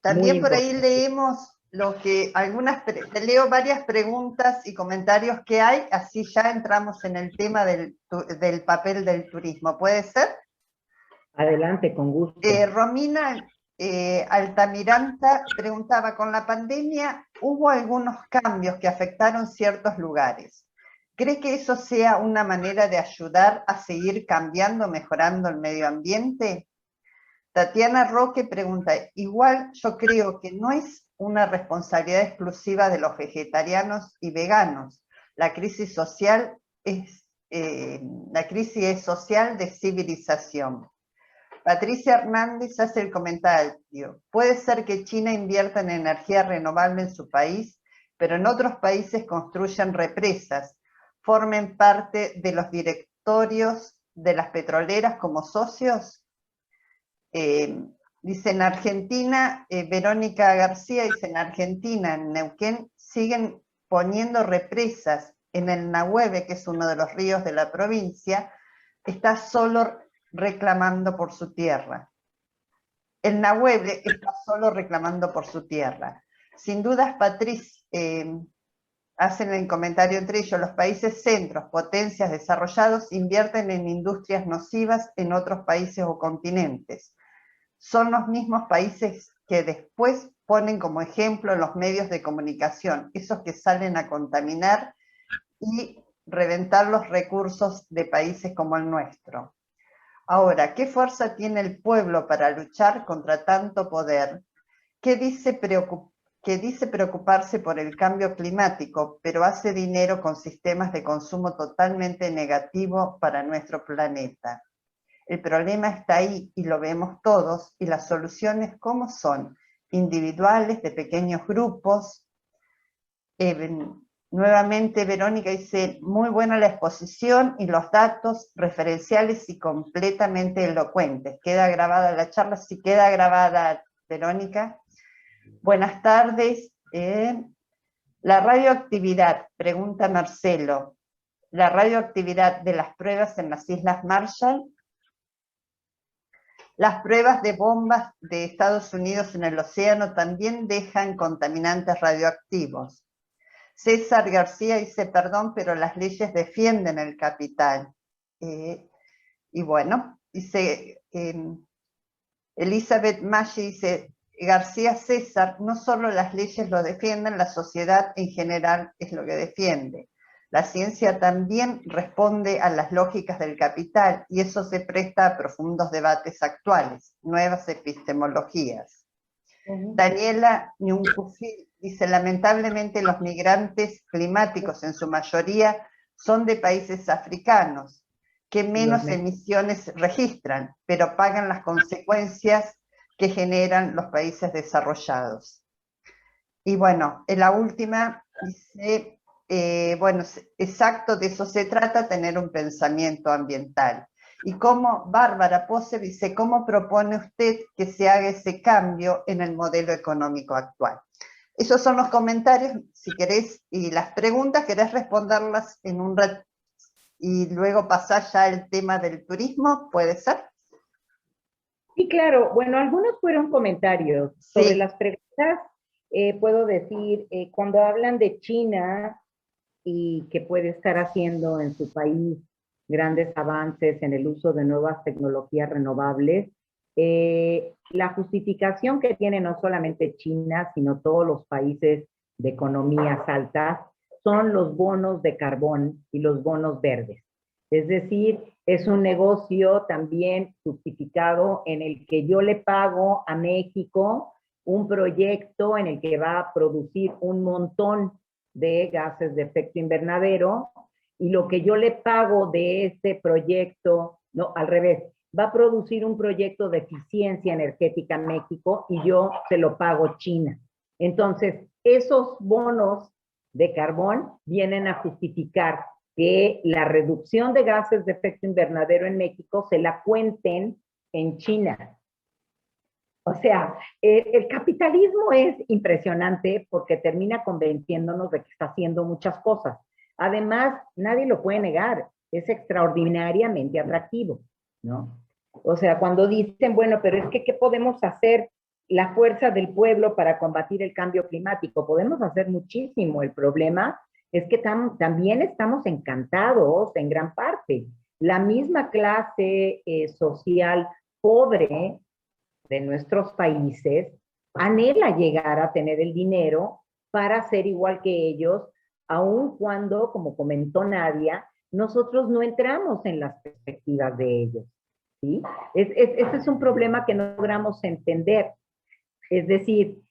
También por ahí leemos lo que te leo varias preguntas y comentarios que hay, así ya entramos en el tema del papel del turismo. ¿Puede ser? Adelante, con gusto. Romina Altamiranta preguntaba, con la pandemia hubo algunos cambios que afectaron ciertos lugares. ¿Cree que eso sea una manera de ayudar a seguir cambiando, mejorando el medio ambiente? Tatiana Roque pregunta, igual yo creo que no es una responsabilidad exclusiva de los vegetarianos y veganos. La crisis social es social de civilización. Patricia Hernández hace el comentario, puede ser que China invierta en energía renovable en su país, pero en otros países construyan represas, formen parte de los directorios de las petroleras como socios. Dice en Argentina, Verónica García dice, en Argentina, en Neuquén, siguen poniendo represas. En el Nahueve, que es uno de los ríos de la provincia, está solo reclamando por su tierra. El Nahueve está solo reclamando por su tierra. Sin dudas, Patricia, hacen el comentario entre ellos, los países centros, potencias desarrollados, invierten en industrias nocivas en otros países o continentes. Son los mismos países que después ponen como ejemplo los medios de comunicación, esos que salen a contaminar y reventar los recursos de países como el nuestro. Ahora, ¿qué fuerza tiene el pueblo para luchar contra tanto poder? ¿Qué que dice preocuparse por el cambio climático, pero hace dinero con sistemas de consumo totalmente negativos para nuestro planeta. El problema está ahí y lo vemos todos, y las soluciones, ¿cómo son? Individuales, de pequeños grupos. Nuevamente Verónica dice, muy buena la exposición y los datos referenciales y completamente elocuentes. Queda grabada la charla, sí queda grabada, Verónica. Buenas tardes. La radioactividad, pregunta Marcelo. La radioactividad de las pruebas en las Islas Marshall. Las pruebas de bombas de Estados Unidos en el océano también dejan contaminantes radioactivos. César García dice, perdón, pero las leyes defienden el capital. Y bueno, dice, Elizabeth Maggi dice, García César, no solo las leyes lo defienden, la sociedad en general es lo que defiende. La ciencia también responde a las lógicas del capital y eso se presta a profundos debates actuales, nuevas epistemologías. Daniela Ñuncufi dice, lamentablemente los migrantes climáticos en su mayoría son de países africanos, que menos emisiones registran, pero pagan las consecuencias que generan los países desarrollados. Y bueno, en la última dice, bueno, exacto, de eso se trata, tener un pensamiento ambiental. Y como Bárbara Pose dice, ¿cómo propone usted que se haga ese cambio en el modelo económico actual? Esos son los comentarios, si querés, y las preguntas, querés responderlas en un rato y luego pasar ya al tema del turismo, ¿puede ser? Sí, claro. Bueno, algunos fueron comentarios. Sobre Sí. las preguntas, puedo decir, cuando hablan de China y que puede estar haciendo en su país grandes avances en el uso de nuevas tecnologías renovables, la justificación que tiene no solamente China, sino todos los países de economías altas, son los bonos de carbón y los bonos verdes. Es decir, es un negocio también justificado en el que yo le pago a México un proyecto en el que va a producir un montón de gases de efecto invernadero, y lo que yo le pago de este proyecto, no, al revés, va a producir un proyecto de eficiencia energética en México y yo se lo pago China. Entonces, esos bonos de carbón vienen a justificar que la reducción de gases de efecto invernadero en México se la cuenten en China. O sea, el capitalismo es impresionante porque termina convenciéndonos de que está haciendo muchas cosas. Además, nadie lo puede negar, es extraordinariamente atractivo, ¿no? O sea, cuando dicen, bueno, pero es que, ¿qué podemos hacer la fuerza del pueblo para combatir el cambio climático? Podemos hacer muchísimo. El problema es que también estamos encantados en gran parte. La misma clase social pobre de nuestros países anhela llegar a tener el dinero para ser igual que ellos, aun cuando, como comentó Nadia, nosotros no entramos en las perspectivas de ellos. ¿Sí? Ese es un problema que no logramos entender. Es decir,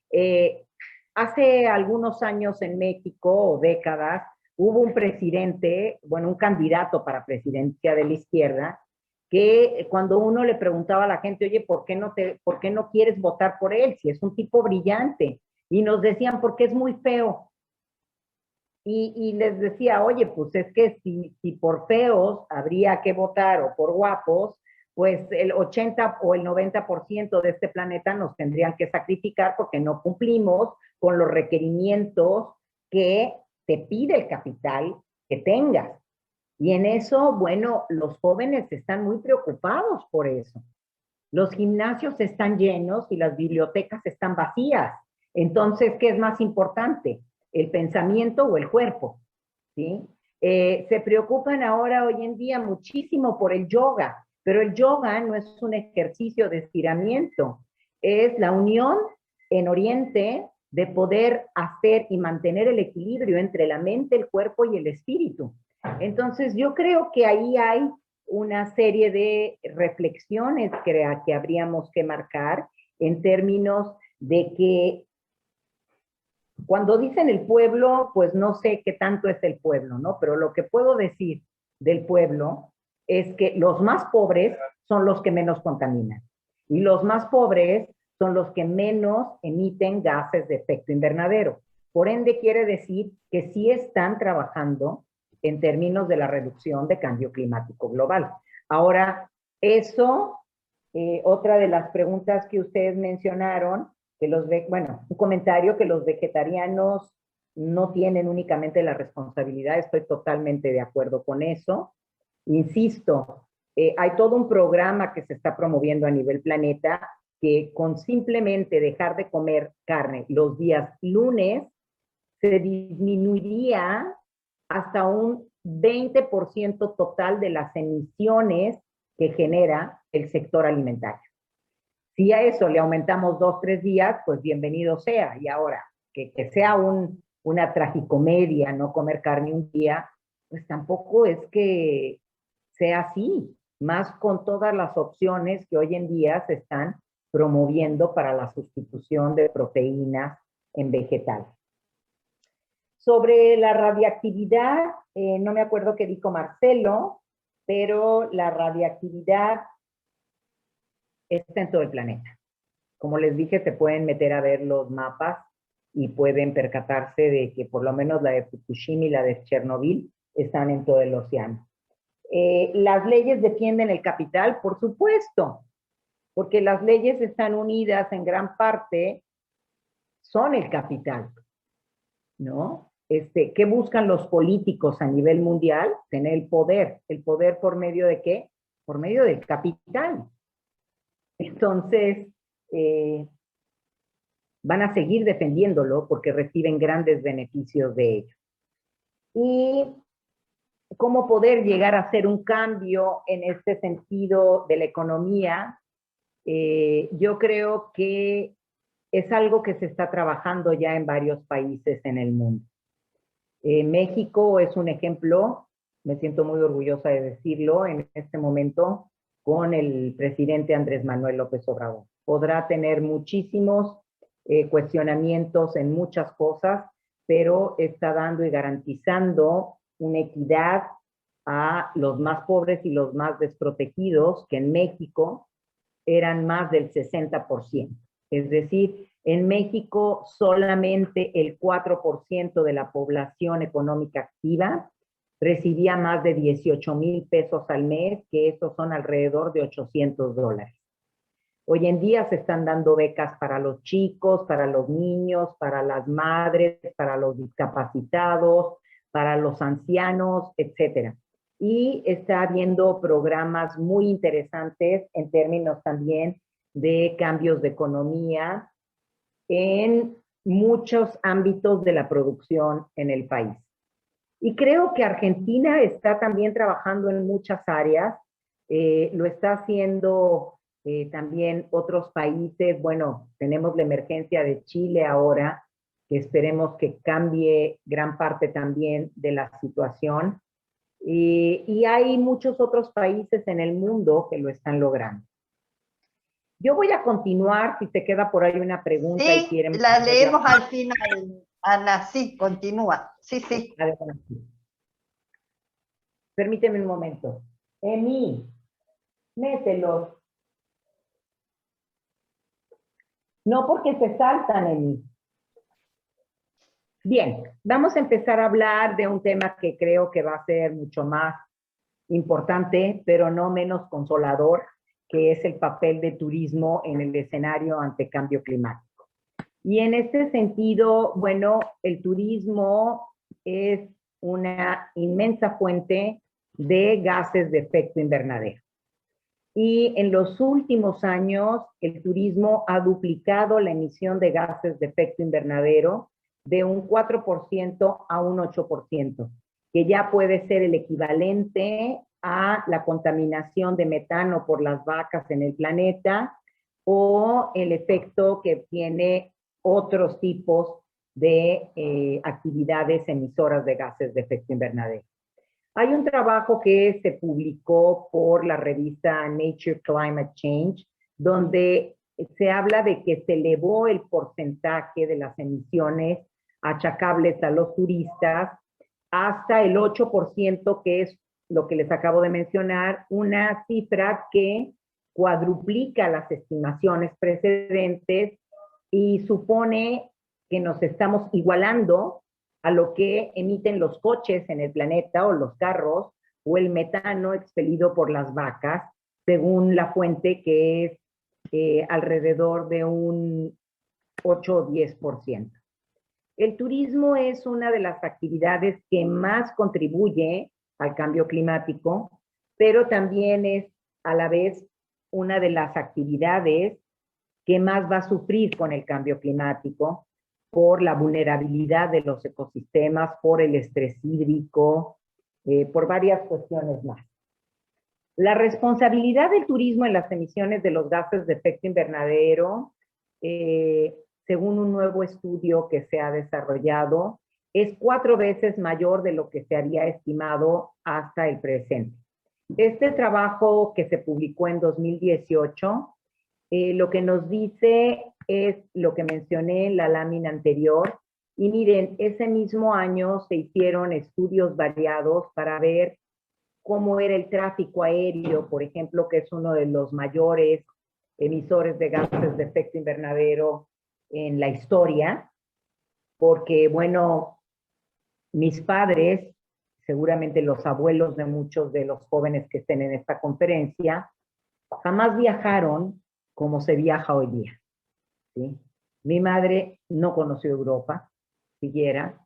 hace algunos años en México, o décadas, hubo un presidente, bueno, un candidato para presidencia de la izquierda, que cuando uno le preguntaba a la gente, oye, ¿por qué no quieres votar por él? Si es un tipo brillante. Y nos decían, porque es muy feo. Y les decía, oye, pues es que si por feos habría que votar o por guapos, pues el 80 o el 90% de este planeta nos tendrían que sacrificar porque no cumplimos con los requerimientos que te pide el capital que tengas. Y en eso, bueno, los jóvenes están muy preocupados por eso. Los gimnasios están llenos y las bibliotecas están vacías. Entonces, ¿qué es más importante? ¿El pensamiento o el cuerpo? ¿Sí? Se preocupan ahora, hoy en día, muchísimo por el yoga, pero el yoga no es un ejercicio de estiramiento, es la unión en Oriente de poder hacer y mantener el equilibrio entre la mente, el cuerpo y el espíritu. Entonces, yo creo que ahí hay una serie de reflexiones que habríamos que marcar en términos de que Cuando dicen el pueblo, pues no sé qué tanto es el pueblo, ¿no? Pero lo que puedo decir del pueblo es que los más pobres son los que menos contaminan. Y los más pobres son los que menos emiten gases de efecto invernadero. Por ende, quiere decir que sí están trabajando en términos de la reducción de cambio climático global. Ahora, eso, otra de las preguntas que ustedes mencionaron, que bueno, un comentario que los vegetarianos no tienen únicamente la responsabilidad, estoy totalmente de acuerdo con eso. Insisto, hay todo un programa que se está promoviendo a nivel planeta que con simplemente dejar de comer carne los días lunes se disminuiría hasta un 20% total de las emisiones que genera el sector alimentario. Si a eso le aumentamos 2, 3 días, pues bienvenido sea. Y ahora, que sea una tragicomedia no comer carne un día, pues tampoco es que sea así, más con todas las opciones que hoy en día se están promoviendo para la sustitución de proteínas en vegetales. Sobre la radiactividad, no me acuerdo qué dijo Marcelo, pero la radiactividad está en todo el planeta. Como les dije, se pueden meter a ver los mapas y pueden percatarse de que por lo menos la de Fukushima y la de Chernobyl están en todo el océano. ¿Las leyes defienden el capital? Por supuesto, porque las leyes están unidas en gran parte, son el capital, ¿no? ¿Qué buscan los políticos a nivel mundial? Tener el poder por medio de ¿qué? Por medio del capital. Entonces, van a seguir defendiéndolo porque reciben grandes beneficios de ello. Y cómo poder llegar a hacer un cambio en este sentido de la economía, yo creo que es algo que se está trabajando ya en varios países en el mundo. México es un ejemplo, me siento muy orgullosa de decirlo en este momento, con el presidente Andrés Manuel López Obrador. Podrá tener muchísimos cuestionamientos en muchas cosas, pero está dando y garantizando una equidad a los más pobres y los más desprotegidos, que en México eran más del 60%. Es decir, en México solamente el 4% de la población económica activa recibía más de 18,000 pesos al mes, que esos son alrededor de $800. Hoy en día se están dando becas para los chicos, para los niños, para las madres, para los discapacitados, para los ancianos, etcétera. Y está habiendo programas muy interesantes en términos también de cambios de economía en muchos ámbitos de la producción en el país. Y creo que Argentina está también trabajando en muchas áreas, lo está haciendo también otros países. Bueno, tenemos la emergencia de Chile ahora, que esperemos que cambie gran parte también de la situación. Y hay muchos otros países en el mundo que lo están logrando. Yo voy a continuar, si te queda por ahí una pregunta sí, y quieren... la leemos al final, Ana, sí, continúa. Sí, sí. Adelante. Permíteme un momento. Emi, mételos. No porque se saltan, Emi. Bien, vamos a empezar a hablar de un tema que creo que va a ser mucho más importante, pero no menos consolador, que es el papel de turismo en el escenario ante cambio climático. Y en este sentido, bueno, el turismo es una inmensa fuente de gases de efecto invernadero. Y en los últimos años, el turismo ha duplicado la emisión de gases de efecto invernadero de un 4% a un 8%, que ya puede ser el equivalente a la contaminación de metano por las vacas en el planeta o el efecto que tiene otros tipos de actividades emisoras de gases de efecto invernadero. Hay un trabajo que se publicó por la revista Nature Climate Change, donde se habla de que se elevó el porcentaje de las emisiones achacables a los turistas, hasta el 8%, que es lo que les acabo de mencionar, una cifra que cuadruplica las estimaciones precedentes y supone que nos estamos igualando a lo que emiten los coches en el planeta o los carros o el metano expelido por las vacas, según la fuente, que es alrededor de un 8 o 10%. El turismo es una de las actividades que más contribuye al cambio climático, pero también es a la vez una de las actividades que más va a sufrir con el cambio climático por la vulnerabilidad de los ecosistemas, por el estrés hídrico, por varias cuestiones más. La responsabilidad del turismo en las emisiones de los gases de efecto invernadero, según un nuevo estudio que se ha desarrollado, es 4 veces mayor de lo que se había estimado hasta el presente. Este trabajo, que se publicó en 2018, lo que nos dice es lo que mencioné en la lámina anterior. Y miren, ese mismo año se hicieron estudios variados para ver cómo era el tráfico aéreo, por ejemplo, que es uno de los mayores emisores de gases de efecto invernadero en la historia, porque, bueno, mis padres, seguramente los abuelos de muchos de los jóvenes que estén en esta conferencia, jamás viajaron como se viaja hoy día, ¿sí? Mi madre no conoció Europa, siquiera.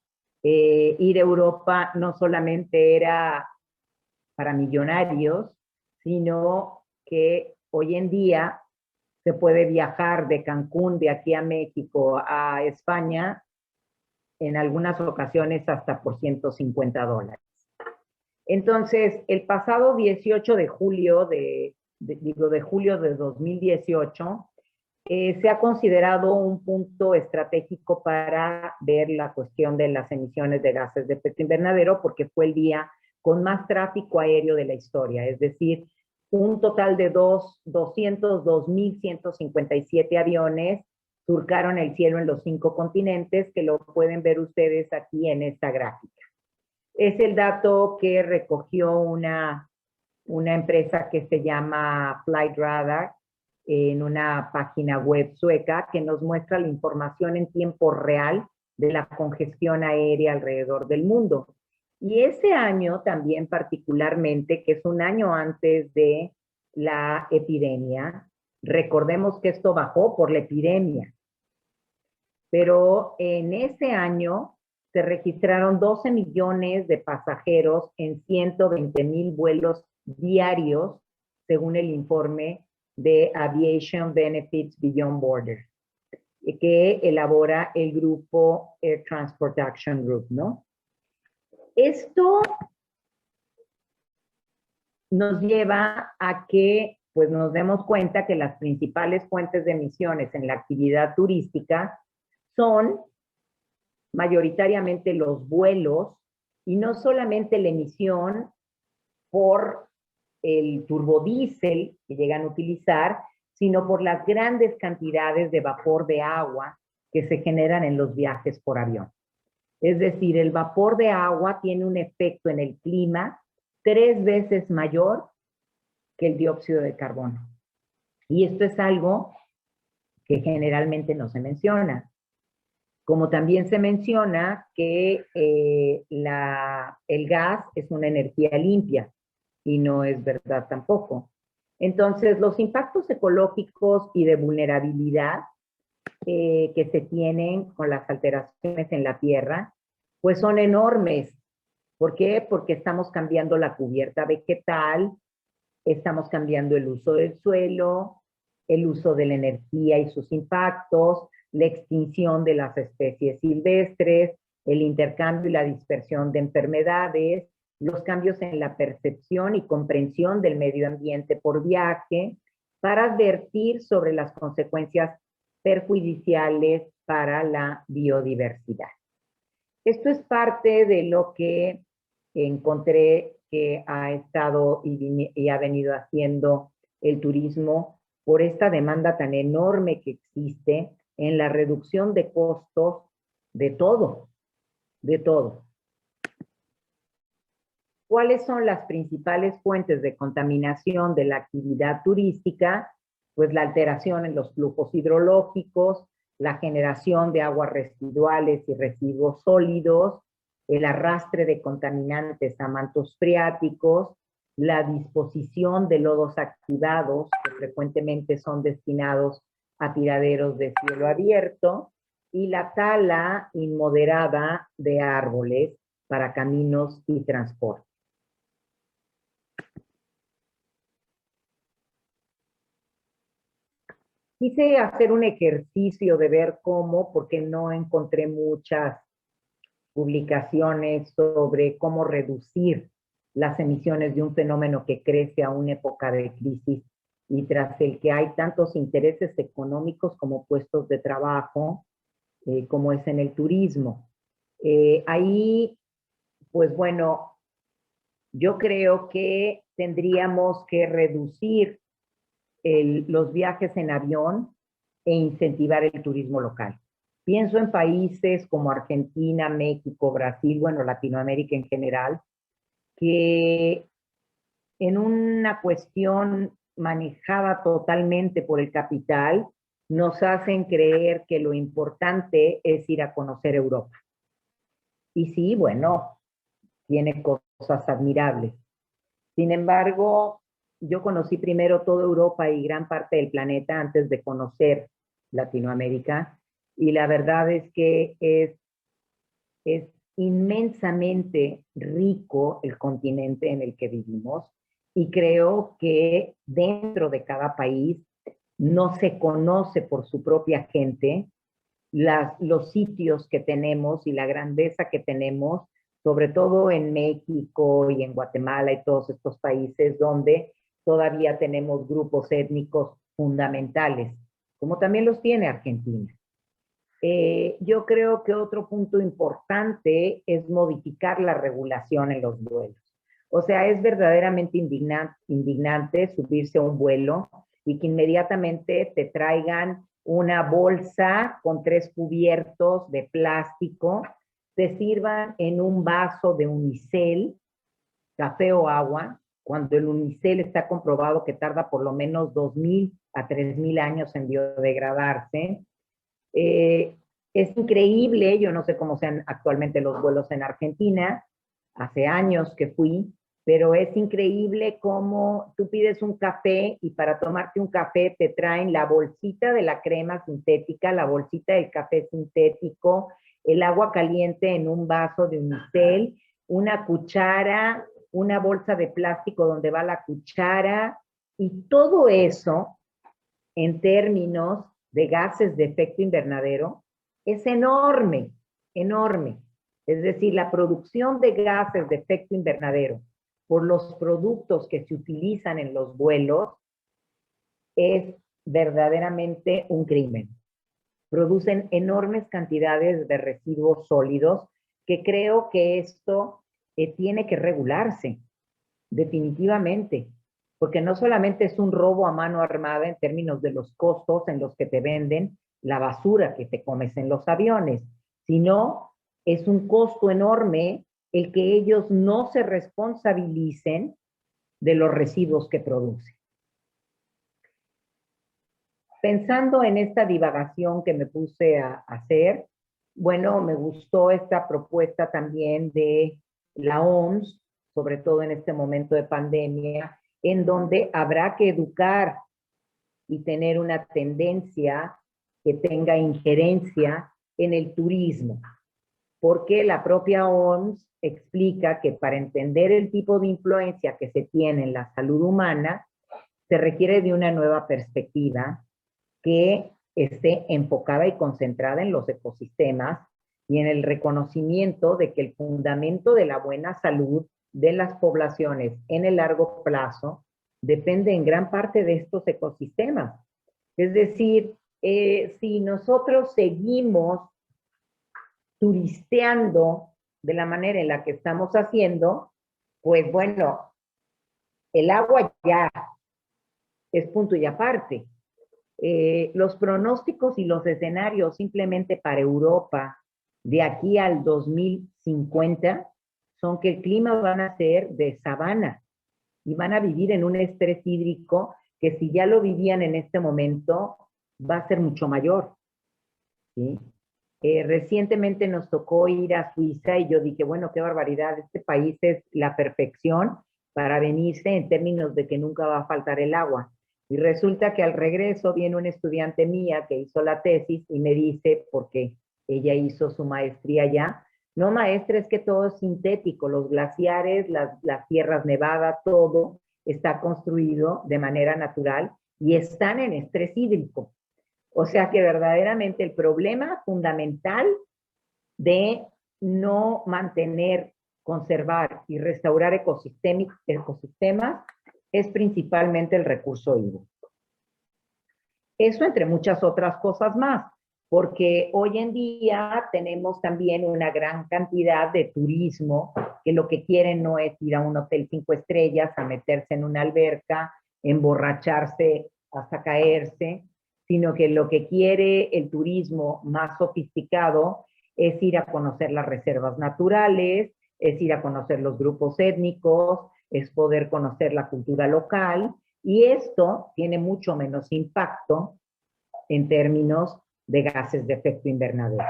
Ir a Europa no solamente era para millonarios, sino que hoy en día se puede viajar de Cancún, de aquí a México, a España, en algunas ocasiones hasta por $150. Entonces, el pasado 18 de julio de julio de 2018, se ha considerado un punto estratégico para ver la cuestión de las emisiones de gases de efecto invernadero, porque fue el día con más tráfico aéreo de la historia, es decir, un total de 202.157 aviones surcaron el cielo en los 5 continentes, que lo pueden ver ustedes aquí en esta gráfica. Es el dato que recogió una empresa que se llama Flightradar en una página web sueca que nos muestra la información en tiempo real de la congestión aérea alrededor del mundo. Y ese año también particularmente, que es un año antes de la epidemia, recordemos que esto bajó por la epidemia, pero en ese año se registraron 12 millones de pasajeros en 120,000 vuelos diarios, según el informe de Aviation Benefits Beyond Borders, que elabora el grupo Air Transport Action Group, ¿no? Esto nos lleva a que pues, nos demos cuenta que las principales fuentes de emisiones en la actividad turística son mayoritariamente los vuelos, y no solamente la emisión por el turbodiesel que llegan a utilizar, sino por las grandes cantidades de vapor de agua que se generan en los viajes por avión. Es decir, el vapor de agua tiene un efecto en el clima 3 veces mayor que el dióxido de carbono. Y esto es algo que generalmente no se menciona. Como también se menciona que el gas es una energía limpia, y no es verdad tampoco. Entonces, los impactos ecológicos y de vulnerabilidad que se tienen con las alteraciones en la tierra, pues son enormes. ¿Por qué? Porque estamos cambiando la cubierta vegetal, estamos cambiando el uso del suelo, el uso de la energía y sus impactos, la extinción de las especies silvestres, el intercambio y la dispersión de enfermedades, los cambios en la percepción y comprensión del medio ambiente por viaje, para advertir sobre las consecuencias perjudiciales para la biodiversidad. Esto es parte de lo que encontré que ha estado y ha venido haciendo el turismo por esta demanda tan enorme que existe en la reducción de costos de todo, de todo. ¿Cuáles son las principales fuentes de contaminación de la actividad turística? Pues la alteración en los flujos hidrológicos, la generación de aguas residuales y residuos sólidos, el arrastre de contaminantes a mantos freáticos, la disposición de lodos activados, que frecuentemente son destinados a tiraderos de cielo abierto, y la tala inmoderada de árboles para caminos y transporte. Quise hacer un ejercicio de ver cómo, porque no encontré muchas publicaciones sobre cómo reducir las emisiones de un fenómeno que crece a una época de crisis y tras el que hay tantos intereses económicos como puestos de trabajo, como es en el turismo. Ahí, pues bueno, yo creo que tendríamos que reducir los viajes en avión e incentivar el turismo local. Pienso en países como Argentina, México, Brasil, bueno, Latinoamérica en general, que en una cuestión manejada totalmente por el capital, nos hacen creer que lo importante es ir a conocer Europa. Y sí, bueno, tiene cosas admirables. Sin embargo, yo conocí primero toda Europa y gran parte del planeta antes de conocer Latinoamérica, y la verdad es que es inmensamente rico el continente en el que vivimos, y creo que dentro de cada país no se conoce por su propia gente los sitios que tenemos y la grandeza que tenemos, sobre todo en México y en Guatemala y todos estos países donde todavía tenemos grupos étnicos fundamentales, como también los tiene Argentina. Yo creo que otro punto importante es modificar la regulación en los vuelos. O sea, es verdaderamente indignante subirse a un vuelo y que inmediatamente te traigan una bolsa con 3 cubiertos de plástico, te sirvan en un vaso de unicel, café o agua, cuando el unicel está comprobado que tarda por lo menos 2.000 a 3.000 años en biodegradarse. Es increíble, yo no sé cómo sean actualmente los vuelos en Argentina, hace años que fui, pero es increíble cómo tú pides un café y para tomarte un café te traen la bolsita de la crema sintética, la bolsita del café sintético, el agua caliente en un vaso de unicel, una cuchara, una bolsa de plástico donde va la cuchara, y todo eso en términos de gases de efecto invernadero es enorme, enorme. Es decir, la producción de gases de efecto invernadero por los productos que se utilizan en los vuelos es verdaderamente un crimen. Producen enormes cantidades de residuos sólidos que creo que esto tiene que regularse, definitivamente, porque no solamente es un robo a mano armada en términos de los costos en los que te venden la basura que te comes en los aviones, sino es un costo enorme el que ellos no se responsabilicen de los residuos que producen. Pensando en esta divagación que me puse a hacer, bueno, me gustó esta propuesta también de la OMS, sobre todo en este momento de pandemia, en donde habrá que educar y tener una tendencia que tenga injerencia en el turismo, porque la propia OMS explica que para entender el tipo de influencia que se tiene en la salud humana, se requiere de una nueva perspectiva que esté enfocada y concentrada en los ecosistemas y en el reconocimiento de que el fundamento de la buena salud de las poblaciones en el largo plazo depende en gran parte de estos ecosistemas. Es decir, si nosotros seguimos turisteando de la manera en la que estamos haciendo, pues bueno, el agua ya es punto y aparte. Los pronósticos y los escenarios simplemente para Europa de aquí al 2050 son que el clima van a ser de sabana y van a vivir en un estrés hídrico que si ya lo vivían en este momento, va a ser mucho mayor, ¿sí? Recientemente nos tocó ir a Suiza y yo dije, bueno, qué barbaridad, este país es la perfección para venirse en términos de que nunca va a faltar el agua. Y resulta que al regreso viene una estudiante mía que hizo la tesis y me dice, porque ella hizo su maestría allá, no maestra, es que todo es sintético, los glaciares, las tierras nevadas, todo está construido de manera natural y están en estrés hídrico. O sea que verdaderamente el problema fundamental de no mantener, conservar y restaurar ecosistemas es principalmente el recurso hídrico. Eso entre muchas otras cosas más, porque hoy en día tenemos también una gran cantidad de turismo que lo que quieren no es ir a un hotel 5 estrellas, a meterse en una alberca, emborracharse hasta caerse, sino que lo que quiere el turismo más sofisticado es ir a conocer las reservas naturales, es ir a conocer los grupos étnicos, es poder conocer la cultura local, y esto tiene mucho menos impacto en términos de gases de efecto invernadero.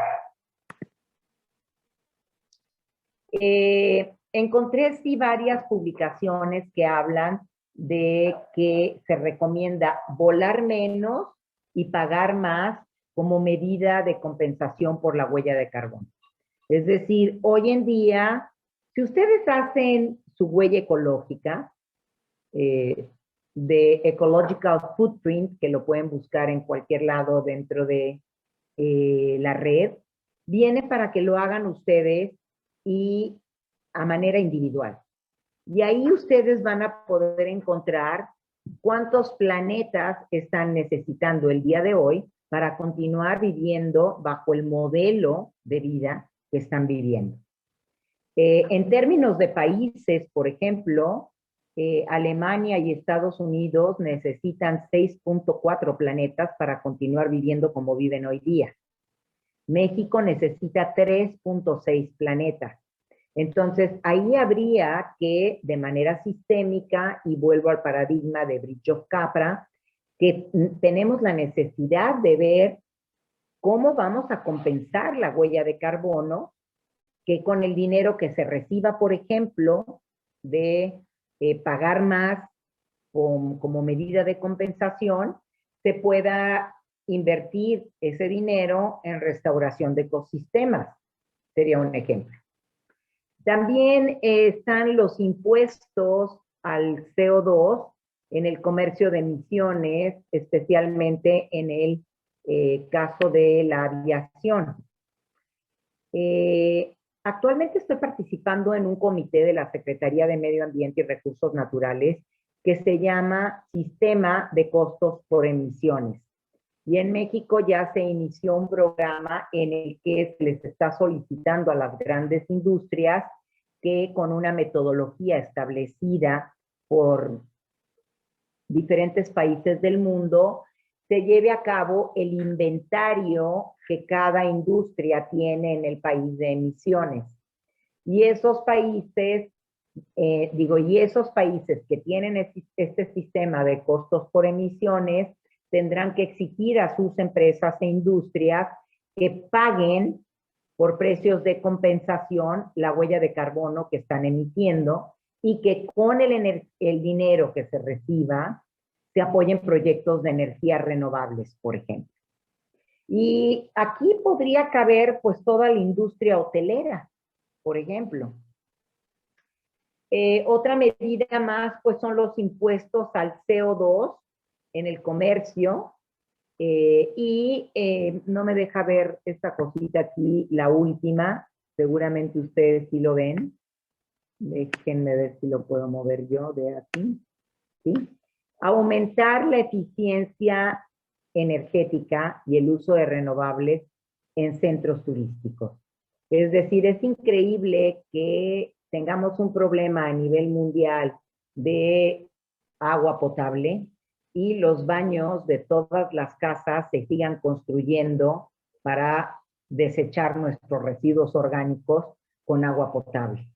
Encontré sí varias publicaciones que hablan de que se recomienda volar menos y pagar más como medida de compensación por la huella de carbono. Es decir, hoy en día, si ustedes hacen su huella ecológica, de Ecological Footprint, que lo pueden buscar en cualquier lado dentro de la red, viene para que lo hagan ustedes y a manera individual. Y ahí ustedes van a poder encontrar cuántos planetas están necesitando el día de hoy para continuar viviendo bajo el modelo de vida que están viviendo. En términos de países, por ejemplo, Alemania y Estados Unidos necesitan 6.4 planetas para continuar viviendo como viven hoy día. México necesita 3.6 planetas. Entonces, ahí habría que, de manera sistémica, y vuelvo al paradigma de Bricioff-Capra, que tenemos la necesidad de ver cómo vamos a compensar la huella de carbono, que con el dinero que se reciba, por ejemplo, de pagar más como medida de compensación, se pueda invertir ese dinero en restauración de ecosistemas. Sería un ejemplo. También están los impuestos al CO2 en el comercio de emisiones, especialmente en el caso de la aviación. Actualmente estoy participando en un comité de la Secretaría de Medio Ambiente y Recursos Naturales que se llama Sistema de Costos por Emisiones. Y en México ya se inició un programa en el que se les está solicitando a las grandes industrias que con una metodología establecida por diferentes países del mundo se lleve a cabo el inventario que cada industria tiene en el país de emisiones. Y esos países, esos países que tienen este sistema de costos por emisiones tendrán que exigir a sus empresas e industrias que paguen por precios de compensación la huella de carbono que están emitiendo y que con el dinero que se reciba se apoyen proyectos de energías renovables, por ejemplo. Y aquí podría caber pues toda la industria hotelera, por ejemplo. Otra medida más pues son los impuestos al CO2 en el comercio, no me deja ver esta cosita aquí, la última, seguramente ustedes sí lo ven. Déjenme ver si lo puedo mover yo de aquí. ¿Sí? Aumentar la eficiencia energética y el uso de renovables en centros turísticos. Es decir, es increíble que tengamos un problema a nivel mundial de agua potable y los baños de todas las casas se sigan construyendo para desechar nuestros residuos orgánicos con agua potable.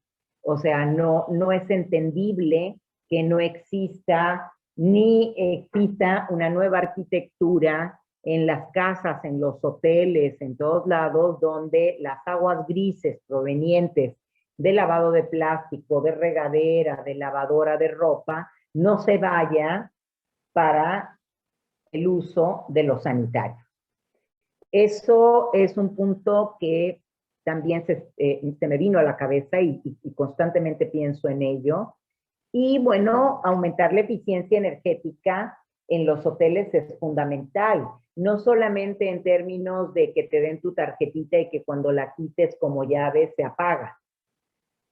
O sea, no es entendible que no exista ni exista una nueva arquitectura en las casas, en los hoteles, en todos lados, donde las aguas grises provenientes de lavado de plástico, de regadera, de lavadora de ropa, no se vaya para el uso de los sanitarios. Eso es un punto que también se me vino a la cabeza y constantemente pienso en ello. Y bueno, aumentar la eficiencia energética en los hoteles es fundamental, no solamente en términos de que te den tu tarjetita y que cuando la quites como llave se apaga,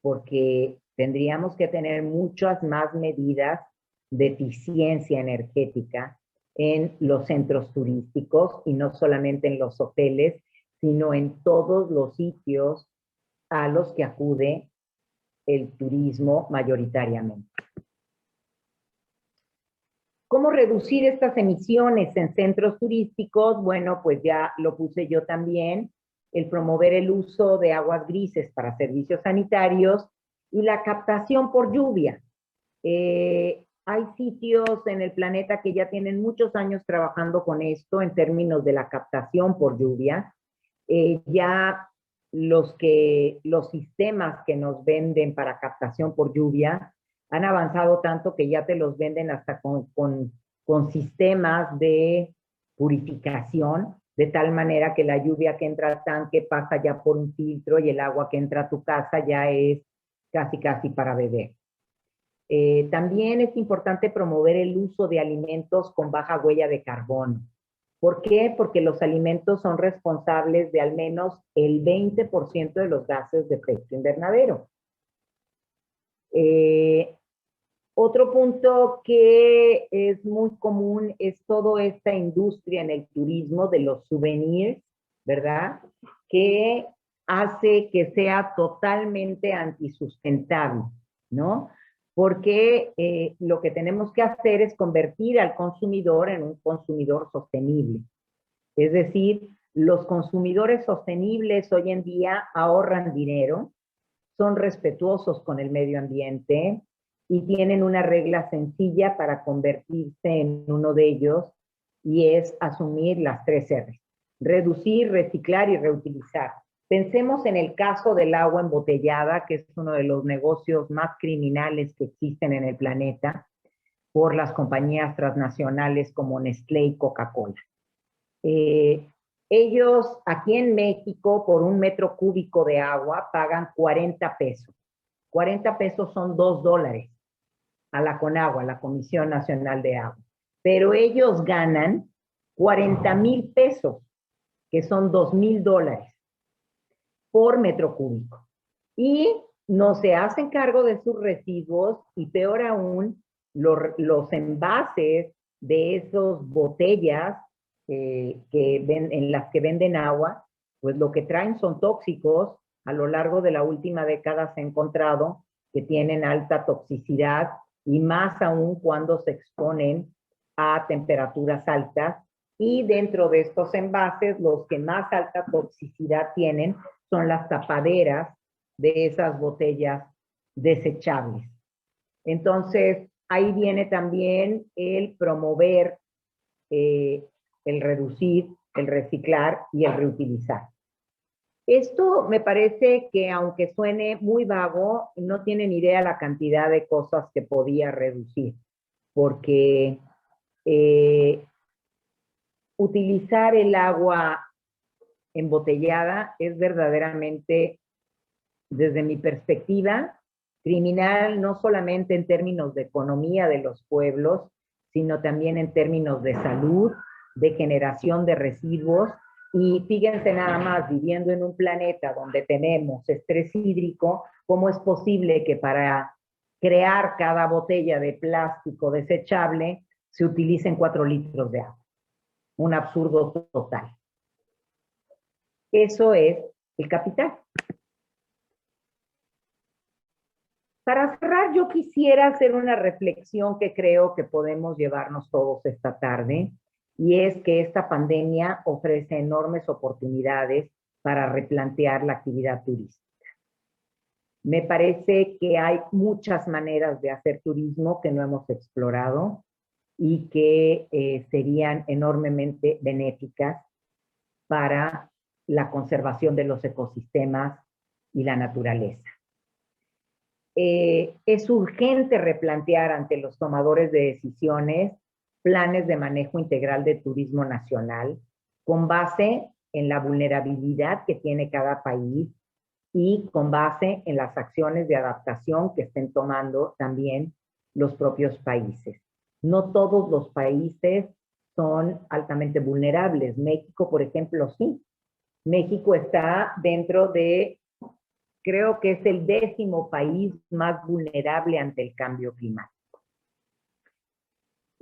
porque tendríamos que tener muchas más medidas de eficiencia energética en los centros turísticos y no solamente en los hoteles, sino en todos los sitios a los que acude el turismo mayoritariamente. ¿Cómo reducir estas emisiones en centros turísticos? Bueno, pues ya lo puse yo también, el promover el uso de aguas grises para servicios sanitarios y la captación por lluvia. Hay sitios en el planeta que ya tienen muchos años trabajando con esto en términos de la captación por lluvia. Ya los sistemas que nos venden para captación por lluvia han avanzado tanto que ya te los venden hasta con sistemas de purificación, de tal manera que la lluvia que entra al tanque pasa ya por un filtro y el agua que entra a tu casa ya es casi para beber. También es importante promover el uso de alimentos con baja huella de carbono. ¿Por qué? Porque los alimentos son responsables de al menos el 20% de los gases de efecto invernadero. Otro punto que es muy común es toda esta industria en el turismo de los souvenirs, ¿verdad? Que hace que sea totalmente antisustentable, ¿no? Porque lo que tenemos que hacer es convertir al consumidor en un consumidor sostenible. Es decir, los consumidores sostenibles hoy en día ahorran dinero, son respetuosos con el medio ambiente y tienen una regla sencilla para convertirse en uno de ellos, y es asumir las 3 R: reducir, reciclar y reutilizar. Pensemos en el caso del agua embotellada, que es uno de los negocios más criminales que existen en el planeta por las compañías transnacionales como Nestlé y Coca-Cola. Ellos aquí en México por 1 metro cúbico de agua pagan 40 pesos. 40 pesos son $2 a la CONAGUA, la Comisión Nacional de Agua. Pero ellos ganan 40,000 pesos, que son $2,000 por metro cúbico. Y no se hacen cargo de sus residuos y peor aún, los envases de esas botellas en las que venden agua, pues lo que traen son tóxicos. A lo largo de la última década se ha encontrado que tienen alta toxicidad y más aún cuando se exponen a temperaturas altas. Y dentro de estos envases, los que más alta toxicidad tienen son las tapaderas de esas botellas desechables. Entonces, ahí viene también el promover, el reducir, el reciclar y el reutilizar. Esto me parece que, aunque suene muy vago, no tienen idea la cantidad de cosas que podía reducir, porque utilizar el agua embotellada es verdaderamente, desde mi perspectiva, criminal, no solamente en términos de economía de los pueblos, sino también en términos de salud, de generación de residuos. Y fíjense nada más, viviendo en un planeta donde tenemos estrés hídrico, ¿cómo es posible que para crear cada botella de plástico desechable se utilicen 4 litros de agua? Un absurdo total. Eso es el capital. Para cerrar, yo quisiera hacer una reflexión que creo que podemos llevarnos todos esta tarde, y es que esta pandemia ofrece enormes oportunidades para replantear la actividad turística. Me parece que hay muchas maneras de hacer turismo que no hemos explorado y que serían enormemente benéficas para la conservación de los ecosistemas y la naturaleza. Es urgente replantear ante los tomadores de decisiones planes de manejo integral de turismo nacional con base en la vulnerabilidad que tiene cada país y con base en las acciones de adaptación que estén tomando también los propios países. No todos los países son altamente vulnerables. México, por ejemplo, sí. México está dentro de, creo que es el 10º país más vulnerable ante el cambio climático.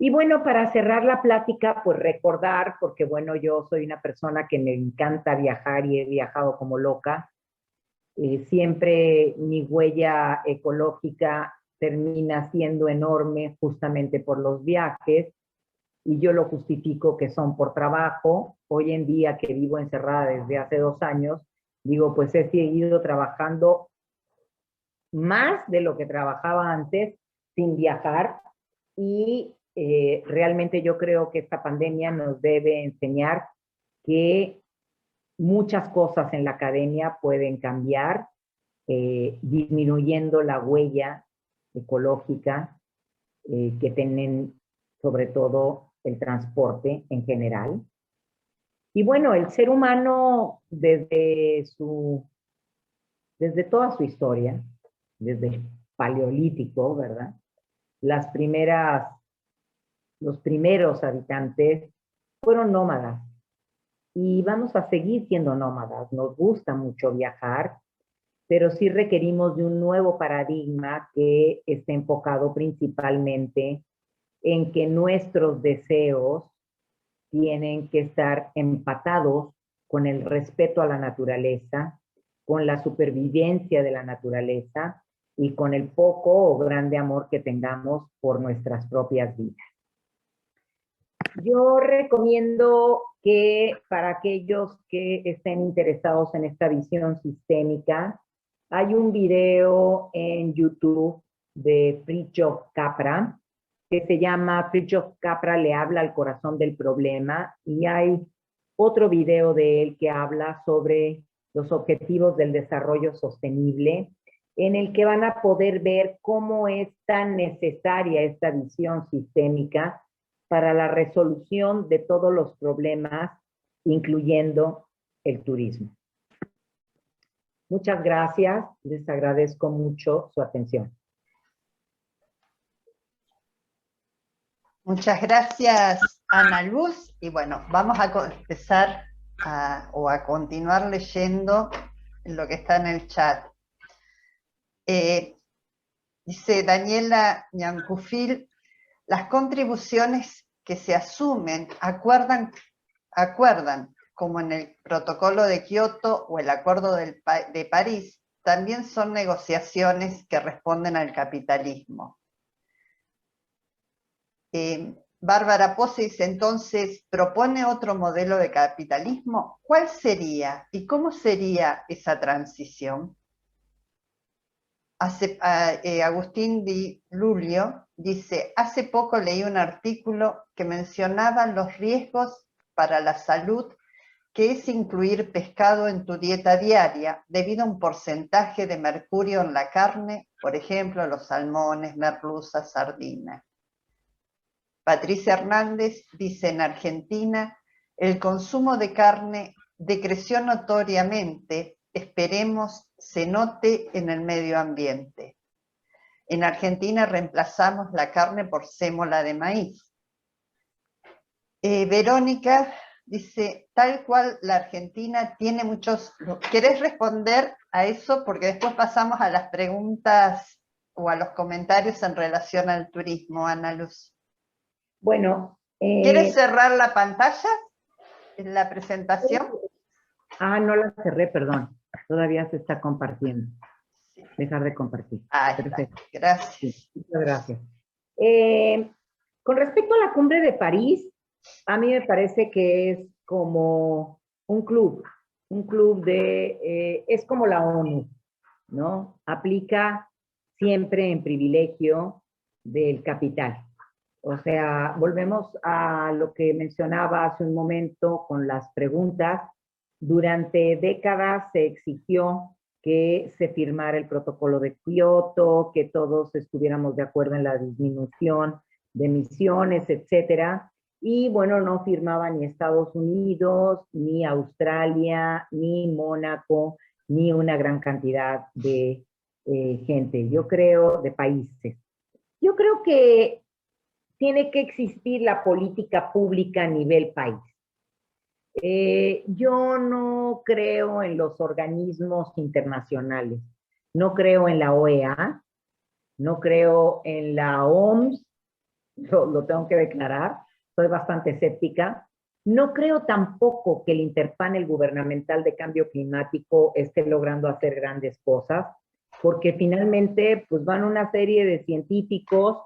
Y bueno, para cerrar la plática, pues recordar, porque bueno, yo soy una persona que me encanta viajar y he viajado como loca. Siempre mi huella ecológica termina siendo enorme justamente por los viajes y yo lo justifico que son por trabajo. Hoy en día que vivo encerrada desde hace 2 años, digo, pues he seguido trabajando más de lo que trabajaba antes sin viajar y realmente yo creo que esta pandemia nos debe enseñar que muchas cosas en la academia pueden cambiar, disminuyendo la huella ecológica que tienen sobre todo el transporte en general. Y bueno, el ser humano desde toda su historia, desde el paleolítico, ¿verdad? Los primeros habitantes fueron nómadas y vamos a seguir siendo nómadas. Nos gusta mucho viajar, pero sí requerimos de un nuevo paradigma que esté enfocado principalmente en que nuestros deseos tienen que estar empatados con el respeto a la naturaleza, con la supervivencia de la naturaleza y con el poco o grande amor que tengamos por nuestras propias vidas. Yo recomiendo que para aquellos que estén interesados en esta visión sistémica, hay un video en YouTube de Fritjof Capra, que se llama Fritjof Capra le habla al corazón del problema, y hay otro video de él que habla sobre los objetivos del desarrollo sostenible, en el que van a poder ver cómo es tan necesaria esta visión sistémica para la resolución de todos los problemas, incluyendo el turismo. Muchas gracias, les agradezco mucho su atención. Muchas gracias, Ana Luz. Y bueno, vamos a empezar a continuar leyendo lo que está en el chat. Dice Daniela Ñancufil, las contribuciones que se asumen acuerdan como en el protocolo de Kioto o el acuerdo de París, también son negociaciones que responden al capitalismo. Bárbara Pose dice, entonces, ¿propone otro modelo de capitalismo? ¿Cuál sería y cómo sería esa transición? Agustín Di Lulio dice, hace poco leí un artículo que mencionaba los riesgos para la salud que es incluir pescado en tu dieta diaria debido a un porcentaje de mercurio en la carne, por ejemplo, los salmones, merluzas, sardinas. Patricia Hernández dice, en Argentina el consumo de carne decreció notoriamente, esperemos se note en el medio ambiente. En Argentina reemplazamos la carne por sémola de maíz. Verónica dice, tal cual la Argentina tiene muchos... ¿Querés responder a eso? Porque después pasamos a las preguntas o a los comentarios en relación al turismo, Ana Luz. Bueno. ¿Quieres cerrar la pantalla en la presentación? No la cerré, perdón. Todavía se está compartiendo. Sí. Dejar de compartir. Perfecto. Gracias. Sí, muchas gracias. Con respecto a la cumbre de París, a mí me parece que es como un club un club de, es como la ONU, ¿no? Aplica siempre en privilegio del capital. O sea, volvemos a lo que mencionaba hace un momento con las preguntas. Durante décadas se exigió que se firmara el protocolo de Kioto, que todos estuviéramos de acuerdo en la disminución de emisiones, etcétera. Y bueno, no firmaba ni Estados Unidos, ni Australia, ni Mónaco, ni una gran cantidad de gente, yo creo, de países. Yo creo que tiene que existir la política pública a nivel país. Yo no creo en los organismos internacionales, no creo en la OEA, no creo en la OMS, lo tengo que declarar, soy bastante escéptica. No creo tampoco que el Interpanel Gubernamental de Cambio Climático esté logrando hacer grandes cosas, porque finalmente pues van una serie de científicos